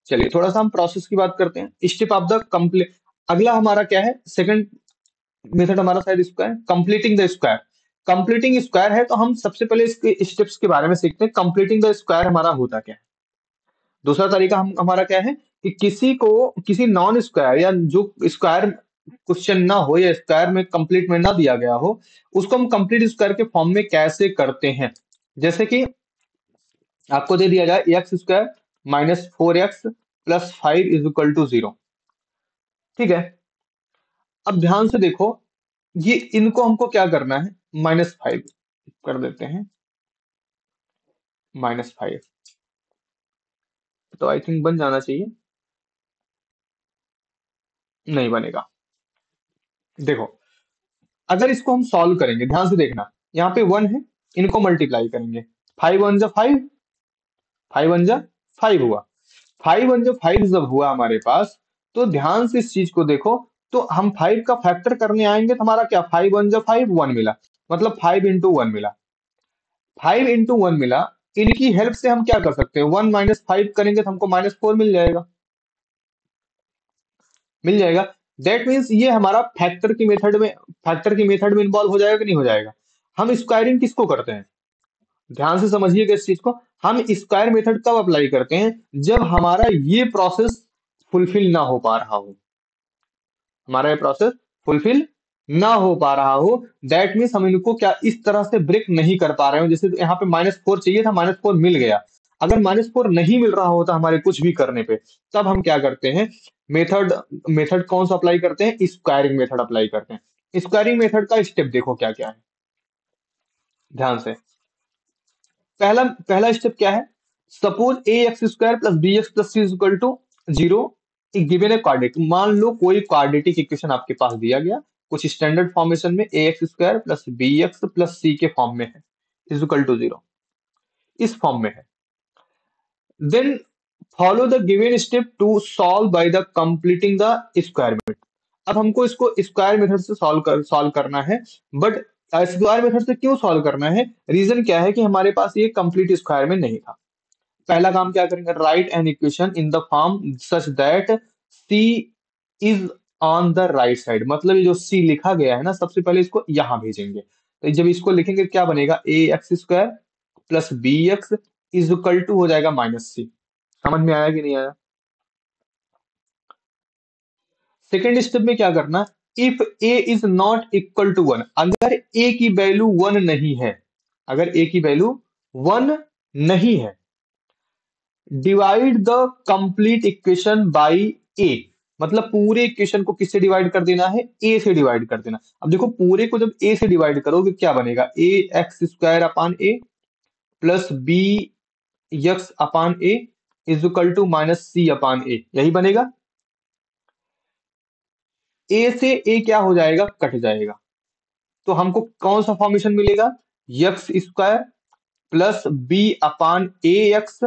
चलिए थोड़ा सा हम प्रोसेस की बात करते हैं। स्टेप ऑफ द कंप्लीट, अगला हमारा क्या है, सेकंड मेथड हमारा शायद इसका है, completing the square. Completing square है तो हम सबसे पहले इसके स्टेप्स के बारे में सीखते हैं। कंप्लीटिंग द स्क्वायर हमारा होता क्या है। दूसरा तरीका हम हमारा क्या है कि किसी को, किसी नॉन स्क्वायर या जो स्क्वायर क्वेश्चन ना हो या स्क्वायर में कंप्लीट में ना दिया गया हो, उसको हम कंप्लीट स्क्वायर के फॉर्म में कैसे करते हैं। जैसे कि आपको दे दिया जाए x square minus four x plus five is equal to zero. ठीक है, अब ध्यान से देखो, ये इनको हमको क्या करना है, माइनस फाइव कर देते हैं, माइनस फाइव। तो आई थिंक बन जाना चाहिए, नहीं बनेगा। देखो, अगर इसको हम सॉल्व करेंगे, ध्यान से देखना, यहाँ पे वन है, इनको मल्टीप्लाई करेंगे, फाइव वन जा फाइव, फाइव वन जा फाइव हुआ। फाइव वन जा फाइव जब हुआ हमारे पास, तो ध्यान से इस चीज को देखो। तो हम फाइव का फैक्टर करने आएंगे तो हमारा क्या, फाइव वन जा फाइव, वन मिला, मतलब फाइव इंटू वन मिला। फाइव इंटू वन मिला, इनकी हेल्प से हम क्या कर सकते हैं, वन माइनस फाइव करेंगे तो हमको माइनस फोर मिल जाएगा, मिल जाएगा। दैट मीन्स ये हमारा फैक्टर की मेथड में इन्वॉल्व हो जाएगा कि नहीं हो जाएगा। हम स्क्वायरिंग किसको करते हैं, ध्यान से समझिएगा इस चीज को। हम स्क्वायर मेथड कब अप्लाई करते हैं, जब हमारा ये प्रोसेस फुलफिल ना हो पा रहा हो, हमारा ये प्रोसेस फुलफिल ना हो पा रहा हो। दैट मीन्स हम इनको क्या इस तरह से ब्रेक नहीं कर पा रहे हो। जैसे यहाँ पे माइनस फोर चाहिए था, माइनस फोर मिल गया। अगर माइनस फोर नहीं मिल रहा होता हमारे कुछ भी करने पे, तब हम क्या करते हैं, मेथड मेथड कौन सा अप्लाई करते हैं, स्क्वायरिंग मेथड अप्लाई करते हैं। स्क्वायरिंग मेथड का स्टेप देखो क्या क्या है, ध्यान से। पहला पहला स्टेप क्या है, suppose a x square plus b x plus c equal to zero, given a quadratic. मान लो कोई क्वाड्रेटिक इक्वेशन आपके पास दिया गया, कुछ स्टैंडर्ड फॉर्मेशन में a x square plus b x plus c के फॉर्म में है, इज इक्वल टू जीरो, इस फॉर्म में है। Then follow the given step to solve by the completing the square method. अब हमको इसको स्क्वायर मेथड से सॉल्व करना है। बट स्क्वायर मेथड से क्यों सॉल्व करना है, रीजन क्या है कि हमारे पास ये कंप्लीट स्क्वायर में नहीं था। पहला काम क्या करेंगे, write an equation in the form such that c is on the right side. मतलब ये जो सी लिखा गया है ना, सबसे पहले इसको यहां भेजेंगे। तो जब इसको लिखेंगे क्या बनेगा, a x square plus b x is equal to हो जाएगा माइनस सी। समझ में आया कि नहीं आया। सेकेंड स्टेप में क्या करना, if a is not equal to one, अगर ए की वैल्यू वन नहीं है, अगर ए की वैल्यू वन नहीं है, divide the complete equation by a, मतलब पूरे इक्वेशन को किससे डिवाइड कर देना है, ए से डिवाइड कर देना। अब देखो पूरे को जब ए से डिवाइड करोगे क्या बनेगा, a x square upon a plus b x upon a is equal to minus c upon a, यही बनेगा। ए से ए क्या हो जाएगा, कट जाएगा, तो हमको कौन सा फॉर्मेशन मिलेगा, x square plus b upon a x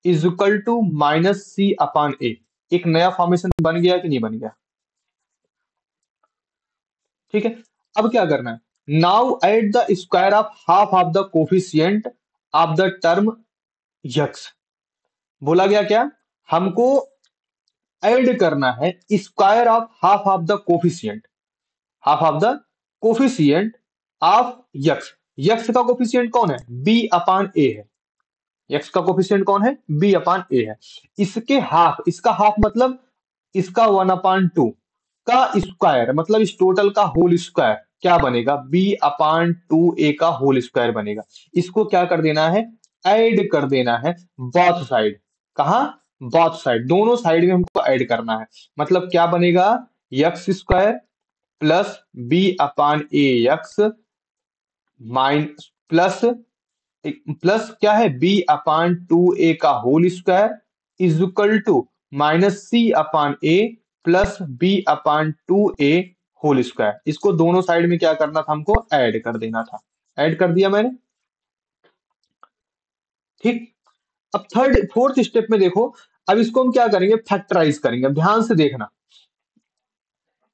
is equal to minus c upon a. एक नया फॉर्मेशन बन गया कि नहीं बन गया, ठीक है। अब क्या करना है, now add the square of half of the coefficient of the term x. बोला गया क्या, हमको ऐड करना है square of the coefficient, half of the coefficient of x. X का कोफिशियंट कौन है, बी अपान ए है, यक्स का कोफिशियंट कौन है, बी अपान ए है। इसके हाफ, इसका हाफ मतलब इसका वन अपान टू का स्क्वायर, मतलब इस टोटल का होल स्क्वायर क्या बनेगा, बी अपान टू ए का होल स्क्वायर बनेगा। इसको क्या कर देना है, ऐड कर देना है बोथ साइड, कहा, बोथ साइड, दोनों साइड में हमको ऐड करना है। मतलब क्या बनेगा, x square plus b upon a x minus plus plus क्या है, बी अपान टू ए का whole square is equal to minus c upon a plus b upon two a whole square. इसको दोनों साइड में क्या करना था, हमको ऐड कर देना था, ऐड कर दिया मैंने, ठीक। अब थर्ड फोर्थ स्टेप में देखो, अब इसको हम क्या करेंगे, फैक्टराइज करेंगे। अब ध्यान से देखना,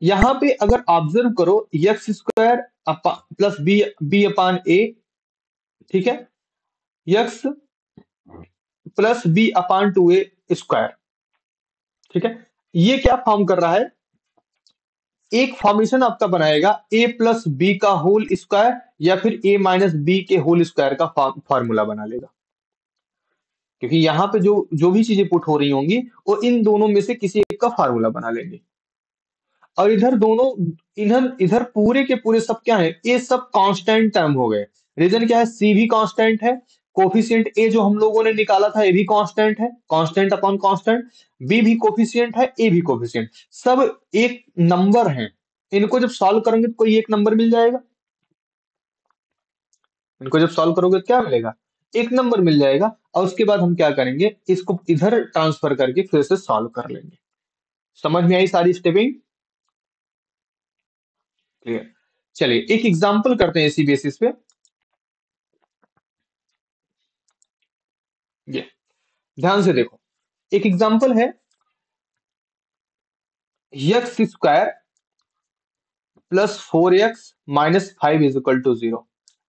यहां पे अगर ऑब्जर्व करो, x square plus b b upon a, ठीक है, x plus b upon two a square, ठीक है। ये क्या फॉर्म कर रहा है, एक फॉर्मेशन आपका बनाएगा ए प्लस बी का होल स्क्वायर या फिर ए माइनस बी के होल स्क्वायर का फॉर्मूला बना लेगा। क्योंकि यहाँ पे जो जो भी चीजें पुट हो रही होंगी वो इन दोनों में से किसी एक का फार्मूला बना लेंगे। और इधर दोनों, इधर इधर पूरे के पूरे सब क्या है, ये सब कांस्टेंट टर्म हो गए। रीजन क्या है, सी भी कांस्टेंट है, कोफिशिएंट ए जो हम लोगों ने निकाला था ये भी कांस्टेंट है, कांस्टेंट अपॉन कांस्टेंट, बी भी कोफिशिएंट है, ए भी कोफिशिएंट, सब एक नंबर है। इनको जब सॉल्व करेंगे तो कोई एक नंबर मिल जाएगा, इनको जब सॉल्व करोगे तो क्या मिलेगा, एक नंबर मिल जाएगा। और उसके बाद हम क्या करेंगे, इसको इधर ट्रांसफर करके फिर से सॉल्व कर लेंगे। समझ में आई सारी स्टेपिंग, क्लियर। चलिए एक एग्जांपल करते हैं इसी बेसिस पे। ये ध्यान से देखो, एक एग्जांपल है, x square plus four x minus five is equal to zero.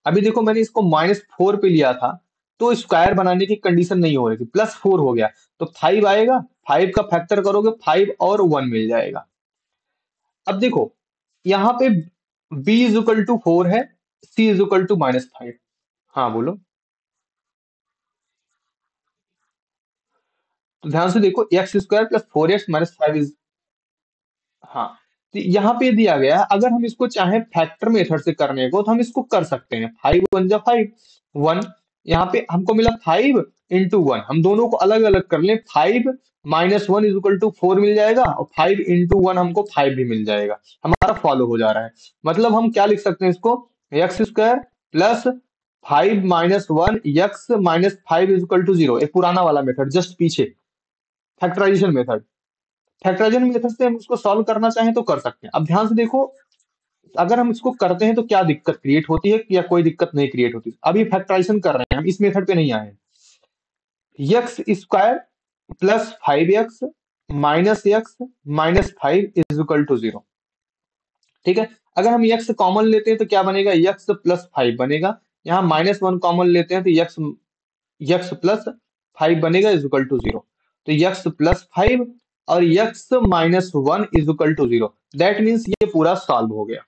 अभी देखो मैंने इसको माइनस फोर पे लिया था तो स्क्वायर बनाने की कंडीशन नहीं हो रही थी, प्लस फोर हो गया तो फाइव आएगा, फाइव का फैक्टर करोगे फाइव और वन मिल जाएगा। अब देखो यहाँ पे b is equal to four है, c is equal to minus five. हाँ बोलो, तो ध्यान से देखो, x square plus four x minus five is, हाँ, तो यहाँ पे दिया गया है, अगर हम इसको चाहे फैक्टर मेथड से करने को तो हम इसको कर सकते हैं, फाइव वन जा फाइव, वन, यहाँ पे हमको मिला फाइव इंटू वन, हम दोनों को अलग अलग कर लें, five minus one is equal to four मिल जाएगा और फाइव इंटू वन हमको फाइव भी मिल जाएगा, हमारा फॉलो हो जा रहा है। मतलब हम क्या लिख सकते हैं इसको, x square plus five minus one x minus five is equal to zero, एक पुराना वाला मेथड जस्ट पीछे, फैक्टराइजेशन मेथड। फैक्टराइजेशन मेथड से हम इसको सॉल्व करना चाहें तो कर सकते हैं। अब ध्यान से देखो, अगर हम इसको करते हैं तो क्या दिक्कत क्रिएट होती है या कोई दिक्कत नहीं क्रिएट होती। अभी फैक्टराइजेशन कर रहे हैं हम, इस मेथड पे नहीं आए हैं। X square plus five x minus five is equal to zero, ठीक है। अगर हम एक्स कॉमन लेते हैं तो क्या बनेगा, एक्स प्लस फाइव बनेगा, यहाँ माइनस वन कॉमन लेते हैं तो एक्स एक्स प्लस फाइव बनेगा इज इक्वल टू जीरो। तो एक्स प्लस फाइव और x minus one is equal to zero, that means ये पूरा सॉल्व हो गया।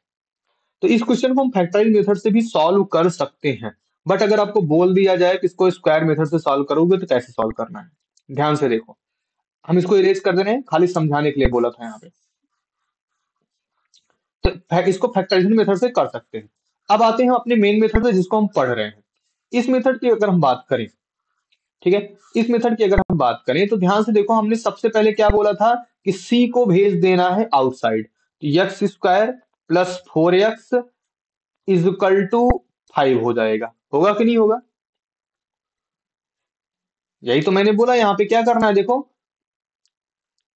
तो इस क्वेश्चन को हम फैक्टराइज मेथड से भी सॉल्व कर सकते हैं, बट अगर आपको बोल दिया जाए कि इसको स्क्वायर मेथड से सॉल्व करोगे तो कैसे सॉल्व करना है, ध्यान से देखो। हम इसको इरेज कर दे रहे हैं, खाली समझाने के लिए बोला था यहाँ पे। तो इसको फैक्टराइजेशन मेथड से कर सकते हैं। अब आते हैं अपने मेन मेथड पे जिसको हम पढ़ रहे हैं। इस मेथड की अगर हम बात करें, ठीक है, इस मेथड की अगर हम बात करें तो ध्यान से देखो, हमने सबसे पहले क्या बोला था कि सी को भेज देना है आउटसाइड, तो x square plus 4x is equal to 5 हो जाएगा। होगा कि नहीं होगा? यही तो मैंने बोला, यहाँ पे क्या करना है देखो,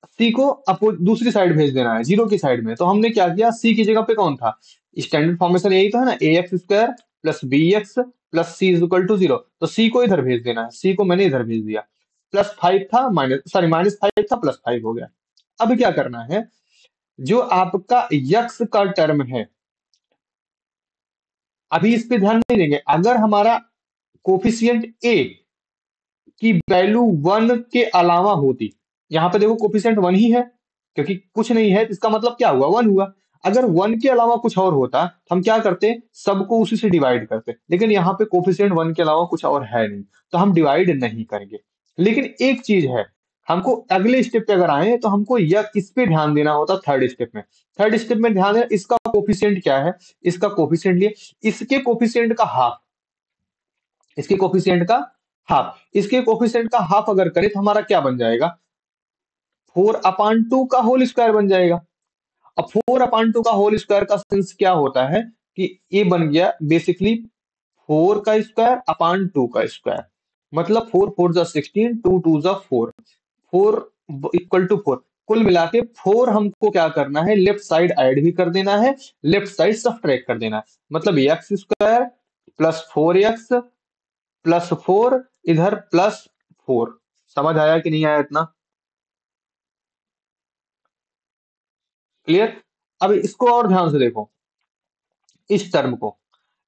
सी को दूसरी साइड भेज देना है, जीरो की साइड में। तो हमने क्या किया, सी की जगह पे कौन था, स्टैंडर्ड फॉर्मेशन यही तो है ना, a x square plus b x plus c is equal to 0। तो सी को इधर भेज देना है, सी को मैंने इधर भेज दिया। प्लस 5 था, माइनस 5 था, प्लस 5 हो गया। अब क्या करना है, जो आपका यक्स का टर्म है, अभी इस पे ध्यान नहीं देंगे। अगर हमारा कोफिशियंट ए की वैल्यू 1 के अलावा होती, यहाँ पे देखो कोफिशिएंट 1 ही है, क्योंकि कुछ नहीं है, तो इसका मतलब क्या हुआ, 1 हुआ। अगर 1 के अलावा कुछ और होता तो हम क्या करते, सबको उसी से डिवाइड करते, लेकिन यहाँ पे कोफिशिएंट 1 के अलावा कुछ और है नहीं, तो हम डिवाइड नहीं करेंगे। लेकिन एक चीज है, हमको अगले स्टेप पे अगर आए तो हमको यह इस पे ध्यान देना होता, थर्ड स्टेप में। थर्ड स्टेप में ध्यान देना, इसका कोफिशिएंट क्या है, इसका कोफिशिएंट लिए, इसके कोफिशिएंट का हाफ, इसके कोफिशिएंट का हाफ, इसके कोफिशिएंट का हाफ अगर करें तो हमारा क्या बन जाएगा, 4/2 का होल स्क्वायर बन जाएगा। अब 4/2 का होल स्क्वायर का सेंस क्या होता है कि ये बन गया बेसिकली 4 का स्क्वायर अपॉन 2 का स्क्वायर, मतलब 4 4 जा 16, 2 2 जा 4, 4 इक्वल टू 4। कुल मिला के 4 हमको क्या करना है, लेफ्ट साइड ऐड भी कर देना है, लेफ्ट साइड सब्ट्रैक्ट कर देना है, मतलब x square plus 4x plus 4 इधर प्लस 4। समझ आया कि नहीं आया इतना? क्लियर? अब इसको और ध्यान से देखो, इस टर्म को,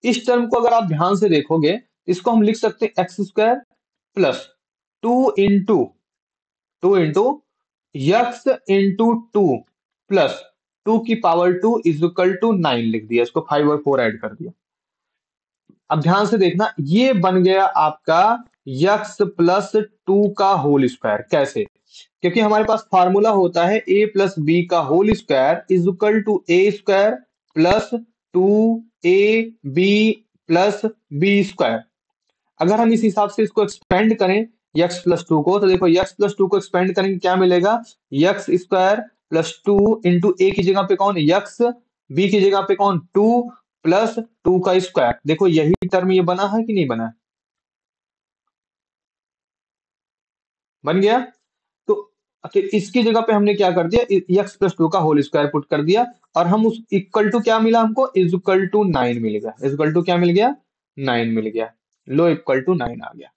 इस टर्म को अगर आप ध्यान से देखोगे, इसको हम लिख सकते हैं x square plus 2 into x into 2 plus 2 की पावर 2 इज इक्वल टू 9 लिख दिया, इसको 5 और 4 ऐड कर दिया। अब ध्यान से देखना, ये बन गया आपका यक्स प्लस 2 का होल स्क्वायर। कैसे? क्योंकि हमारे पास फार्मूला होता है ए प्लस बी का whole square is equal to a square plus 2ab plus b square. अगर हम इस हिसाब से इसको एक्सपेंड करें यक्स प्लस 2 को, तो देखो यक्स प्लस 2 को एक्सपेंड करेंगे क्या मिलेगा, यक्स स्क्वायर प्लस 2 इंटू ए की जगह पे कौन यक्स, बी की जगह पे कौन 2 प्लस 2 का स्क्वायर। देखो यही टर्म ये बना है कि नहीं बना है? बन गया। तो तो इसकी जगह पे हमने क्या कर दिया, एक्स प्लस 2 का होल स्क्वायर पुट कर दिया, और हम उस इक्वल टू क्या मिला हमको, इज इक्वल टू 9 मिल गया, इज इक्वल टू क्या मिल गया, 9 मिल गया। लो इक्वल टू 9 आ गया।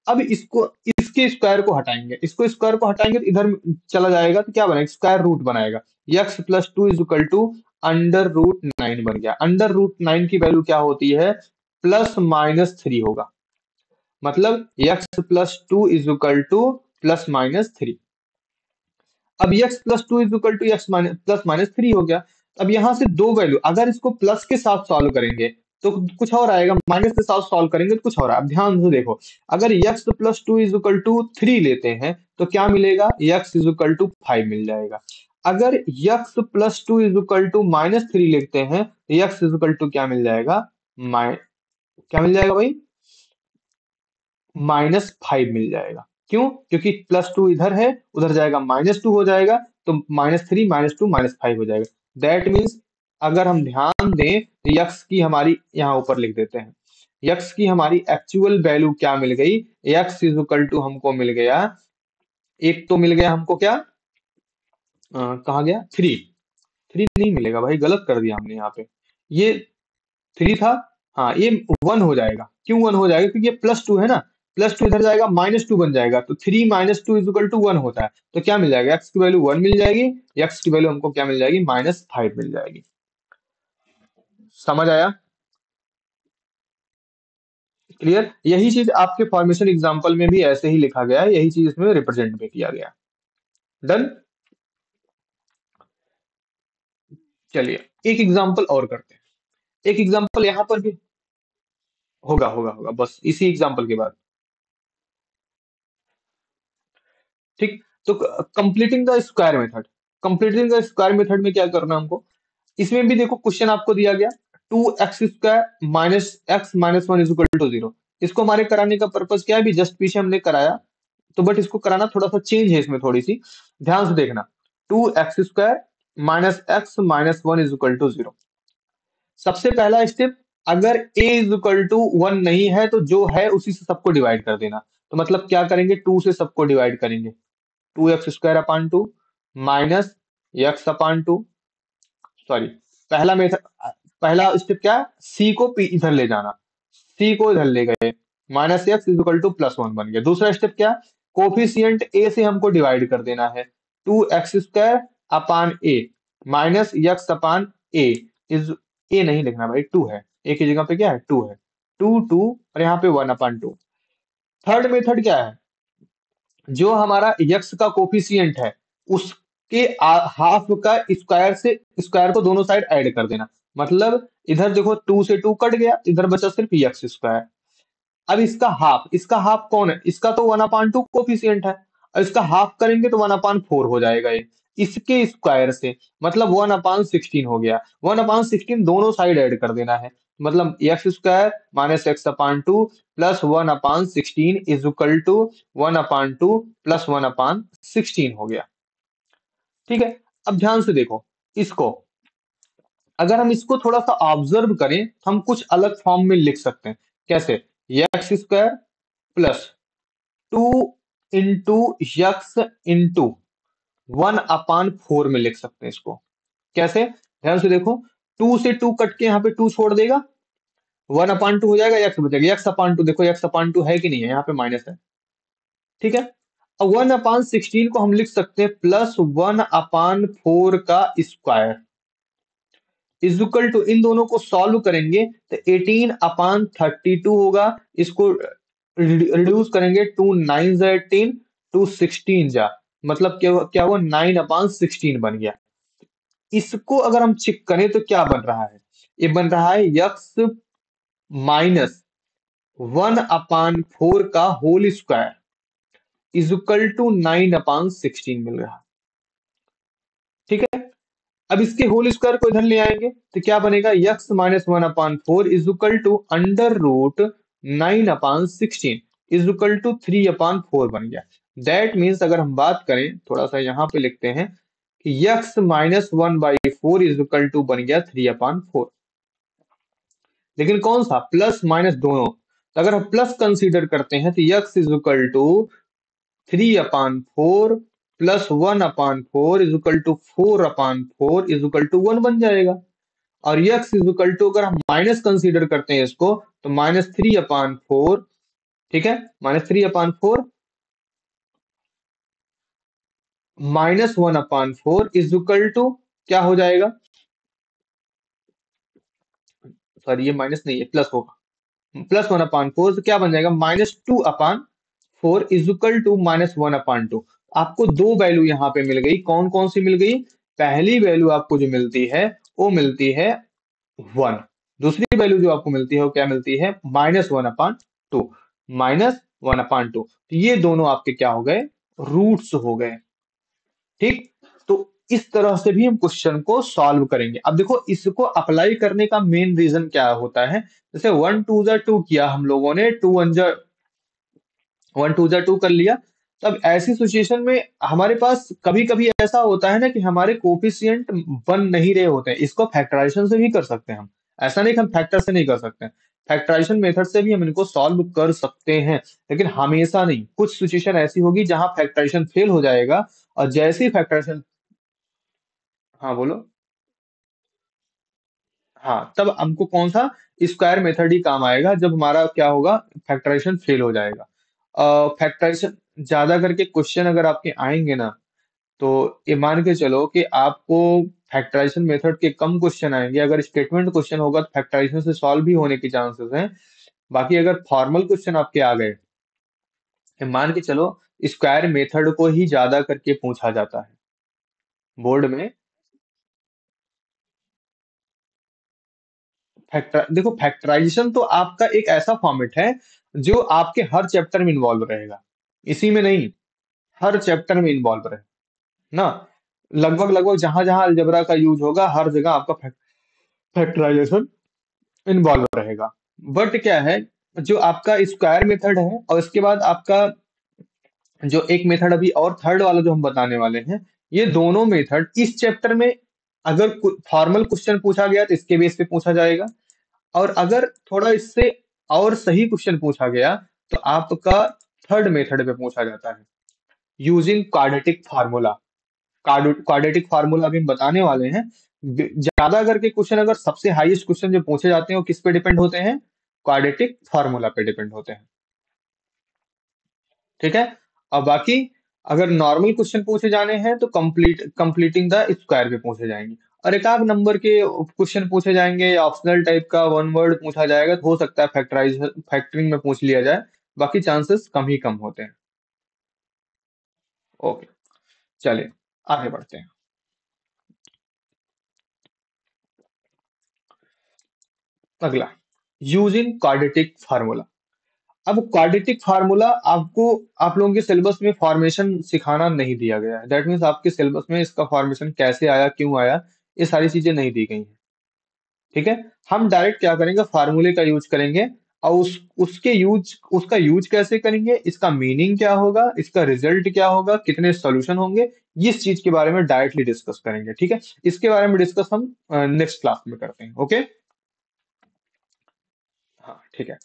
अब इसको, इसके स्क्वायर को हटाएंगे, इसको स्क्वायर को हटाएंगे तो इधर चला जाएगा, तो क्या बनेगा, स्क्वायर रूट बनाएगा। X plus 2 is equal to under root 9 बन गया। अंडर रूट 9 की वैल्यू क्या होती है, +-3 होगा, मतलब x plus 2 is equal to +-3। अब x plus 2 is equal to x +-3 हो गया। अब यहां से दो वैल्यू, अगर इसको प्लस के साथ सॉल्व करेंगे तो कुछ और आएगा, माइनस के साथ सॉल्व करेंगे तो कुछ और आएगा। अब ध्यान से देखो, अगर x plus 2 is equal to 3 लेते हैं तो क्या मिलेगा, एक्स इज इक्वल टू 5 मिल जाएगा। अगर x plus 2 is equal to -3 लेते हैं तो एक्स इज इक्वल टू क्या मिल जाएगा, माइ क्या मिल जाएगा भाई, -5 मिल जाएगा। क्यों? क्योंकि +2 इधर है, उधर जाएगा -2 हो जाएगा, तो -3 -2 -5 हो जाएगा। दैट मीन्स अगर हम ध्यान दें तो यक्स की हमारी यहाँ ऊपर लिख देते हैं, यक्स की हमारी एक्चुअल वैल्यू क्या मिल गई, यक्स इज इक्वल टू हमको मिल गया, एक तो मिल गया हमको क्या, कहा गया 3, 3 नहीं मिलेगा भाई, गलत कर दिया हमने यहाँ पे, ये 3 था, हाँ ये 1 हो जाएगा। क्यों 1 हो जाएगा, क्योंकि ये +2 है ना, +2 इधर जाएगा -2 बन जाएगा, तो 3 -2 इज इक्वल टू 1 होता है। तो क्या मिल जाएगा, एक्स की वैल्यू 1 मिल जाएगी, एक्स की वैल्यू हमको क्या मिल जाएगी, -5 मिल जाएगी। समझ आया? क्लियर? यही चीज आपके फॉर्मेशन एग्जाम्पल में भी ऐसे ही लिखा गया है, यही चीज इसमें रिप्रेजेंट भी किया गया। डन। चलिए एक एग्जाम्पल और करते हैं, एक एग्जाम्पल यहाँ पर भी होगा होगा होगा, बस इसी एग्जाम्पल के बाद। ठीक, तो completing the square method, completing the square method में क्या करना हमको, इसमें भी देखो क्वेश्चन आपको दिया गया 2x² minus x minus one is equal to 0। इसको हमारे कराने का पर्पज क्या है, अभी जस्ट पीछे हमने कराया, तो बट इसको कराना थोड़ा सा चेंज है इसमें थोड़ी सी, ध्यान से देखना। 2x² minus x minus one is equal to 0। सबसे पहला स्टेप, अगर a is equal to one नहीं है तो जो है उसी से सबको डिवाइड कर देना। तो मतलब क्या करेंगे, 2 से सबको डिवाइड करेंगे, 2x² अपान 2 माइनस एक्स अपान 2, सॉरी, पहला मेथड, पहला स्टेप क्या है, सी को इधर ले जाना, सी को इधर ले गए, minus x is equal two plus one बन गया। दूसरा स्टेप क्या, कोफिशियंट ए से हमको डिवाइड कर देना है, 2x² upon a minus x upon a is, a नहीं लिखना भाई, 2 है, ए की जगह पे क्या है 2 है, 2 और यहाँ पे 1/2। थर्ड मेथड क्या है, जो हमारा यक्स का कोफिशिएंट है उसके हाफ का स्क्वायर से स्क्वायर को दोनों साइड ऐड कर देना। मतलब इधर देखो 2 से 2 कट गया, इधर बचा सिर्फ x²। अब इसका हाफ कौन है, इसका तो 1/2 कोफिशिएंट है, और इसका हाफ करेंगे तो 1/4 हो जाएगा ये, इसके स्क्वायर से, मतलब 1/16 हो गया। 1/16 दोनों साइड ऐड कर देना है, मतलब x² minus x/2 plus 1/16 is equal to 1/2 plus 1/16 हो गया। ठीक है, अब ध्यान से देखो इसको, अगर हम इसको थोड़ा सा ऑब्जर्व करें तो हम कुछ अलग फॉर्म में लिख सकते हैं। कैसे, x² plus 2 into x into 1/4 में लिख सकते हैं इसको। कैसे, ध्यान से देखो, 2 से 2 कट के यहाँ पे 2 छोड़ देगा, 1/2 हो जाएगा, यक्स बचेगा, x/2 देखो, x/2 है कि नहीं है, यहाँ पे माइनस है। ठीक है, अब 1/16 को हम लिख सकते हैं प्लस 1/4 का स्क्वायर इज इक्वल टू, इन दोनों को सॉल्व करेंगे तो 18/32 होगा। इसको रिड्यूस करेंगे, 2 9 जा 18, 2 16 जा, मतलब क्या हुआ 9/16 बन गया। इसको अगर हम चेक करें तो क्या बन रहा है, ये बन रहा है यक्स माइनस 1/4 का whole square is equal to 9/16 मिल रहा है। ठीक है, अब इसके होल स्क्वायर को इधर ले आएंगे तो क्या बनेगा, x minus 1/4 is equal to under root 9/16 is equal to 3/4 बन गया। दैट मीन्स अगर हम बात करें, थोड़ा सा यहाँ पे लिखते हैं कि x minus 1/4 is equal to बन गया 3/4, लेकिन कौन सा, प्लस माइनस दोनों। तो अगर हम प्लस कंसीडर करते हैं तो x is equal to 3/4 plus 1/4 is equal to 4/4 is equal to 1 बन जाएगा। और यक्स इज इक्वल टू, अगर हम माइनस कंसीडर करते हैं इसको, तो -3/4, ठीक है, -3/4 -1/4 इज इक्वल टू क्या हो जाएगा, सॉरी ये माइनस नहीं है प्लस होगा, प्लस 1/4 तो क्या बन जाएगा, -2/4 इज इक्वल टू -1/2। आपको दो वैल्यू यहाँ पे मिल गई, कौन कौन सी मिल गई, पहली वैल्यू आपको जो मिलती है वो मिलती है 1, दूसरी वैल्यू जो आपको मिलती है वो क्या मिलती है, -1/2, -1/2। तो ये दोनों आपके क्या हो गए, रूट्स हो गए। ठीक, तो इस तरह से भी हम क्वेश्चन को सॉल्व करेंगे। अब देखो इसको अप्लाई करने का मेन रीजन क्या होता है, जैसे 1 2 जा 2 किया हम लोगों ने, 1 2 जा 2 कर लिया। तब ऐसी सिचुएशन में हमारे पास कभी कभी ऐसा होता है ना कि हमारे कोफिशिएंट बन नहीं रहे होते हैं, इसको फैक्टराइजेशन से भी कर सकते हैं हम, ऐसा नहीं कि हम फैक्टर से नहीं कर सकते हैं, फैक्टराइजेशन मेथड से भी हम इनको सॉल्व कर सकते हैं। लेकिन हमेशा नहीं, कुछ सिचुएशन ऐसी होगी जहां फैक्टराइजेशन फेल हो जाएगा, और जैसे ही फैक्टराइजेशन, हाँ बोलो, हाँ तब हमको कौन सा, स्क्वायर मेथड ही काम आएगा, जब हमारा क्या होगा, फैक्टराइजेशन फेल हो जाएगा। फैक्टराइजेशन ज्यादा करके क्वेश्चन अगर आपके आएंगे ना, तो ये मान के चलो कि आपको फैक्टराइजेशन मेथड के कम क्वेश्चन आएंगे, अगर स्टेटमेंट क्वेश्चन होगा तो फैक्टराइजेशन से सॉल्व भी होने के चांसेस हैं। बाकी अगर फॉर्मल क्वेश्चन आपके आ गए, ये मान के चलो स्क्वायर मेथड को ही ज्यादा करके पूछा जाता है बोर्ड में। देखो फैक्टराइजेशन तो आपका एक ऐसा फॉर्मेट है जो आपके हर चैप्टर में इन्वॉल्व रहेगा, इसी में नहीं, हर चैप्टर में इन्वॉल्व रहे ना। लगभग लगभग जहां जहां अलजेब्रा का यूज होगा हर जगह आपका फैक्टराइजेशन इन्वॉल्व रहेगा। बट क्या है, जो आपका स्क्वायर मेथड है और इसके बाद आपका जो एक मेथड अभी और थर्ड वाला जो हम बताने वाले हैं, ये दोनों मेथड इस चैप्टर में अगर फॉर्मल क्वेश्चन पूछा गया तो इसके बेस पे पूछा जाएगा, और अगर थोड़ा इससे और सही क्वेश्चन पूछा गया तो आपका थर्ड मेथड पे पूछा जाता है, using quadratic formula. Quadratic formula अभी हम बताने वाले हैं। ज्यादा करके क्वेश्चन, अगर सबसे हाईएस्ट क्वेश्चन जो पूछे जाते हैं वो किस पे डिपेंड होते हैं, क्वाड्रेटिक फार्मूला पे डिपेंड होते हैं। ठीक है। अब बाकी अगर नॉर्मल क्वेश्चन पूछे जाने हैं तो कंप्लीटिंग द स्क्वायर पे पूछे जाएंगे, और एक आध नंबर के क्वेश्चन पूछे जाएंगे, ऑप्शनल टाइप का वन वर्ड पूछा जाएगा तो हो सकता है फैक्टरिंग में पूछ लिया जाए, बाकी चांसेस कम ही कम होते हैं। ओके, चलिए आगे बढ़ते हैं। अगला, यूजिंग क्वाड्रेटिक फार्मूला। अब क्वाड्रेटिक फार्मूला आपको, आप लोगों के सिलेबस में फॉर्मेशन सिखाना नहीं दिया गया है, दैट मीन्स आपके सिलेबस में इसका फॉर्मेशन कैसे आया, क्यों आया, ये सारी चीजें नहीं दी गई हैं। ठीक है। हम डायरेक्ट क्या करेंगे, फार्मूले का यूज करेंगे, और उसका यूज कैसे करेंगे, इसका मीनिंग क्या होगा, इसका रिजल्ट क्या होगा, कितने सॉल्यूशन होंगे, इस चीज के बारे में डायरेक्टली डिस्कस करेंगे। ठीक है। इसके बारे में डिस्कस हम नेक्स्ट क्लास में करते हैं। ओके। हाँ ठीक है।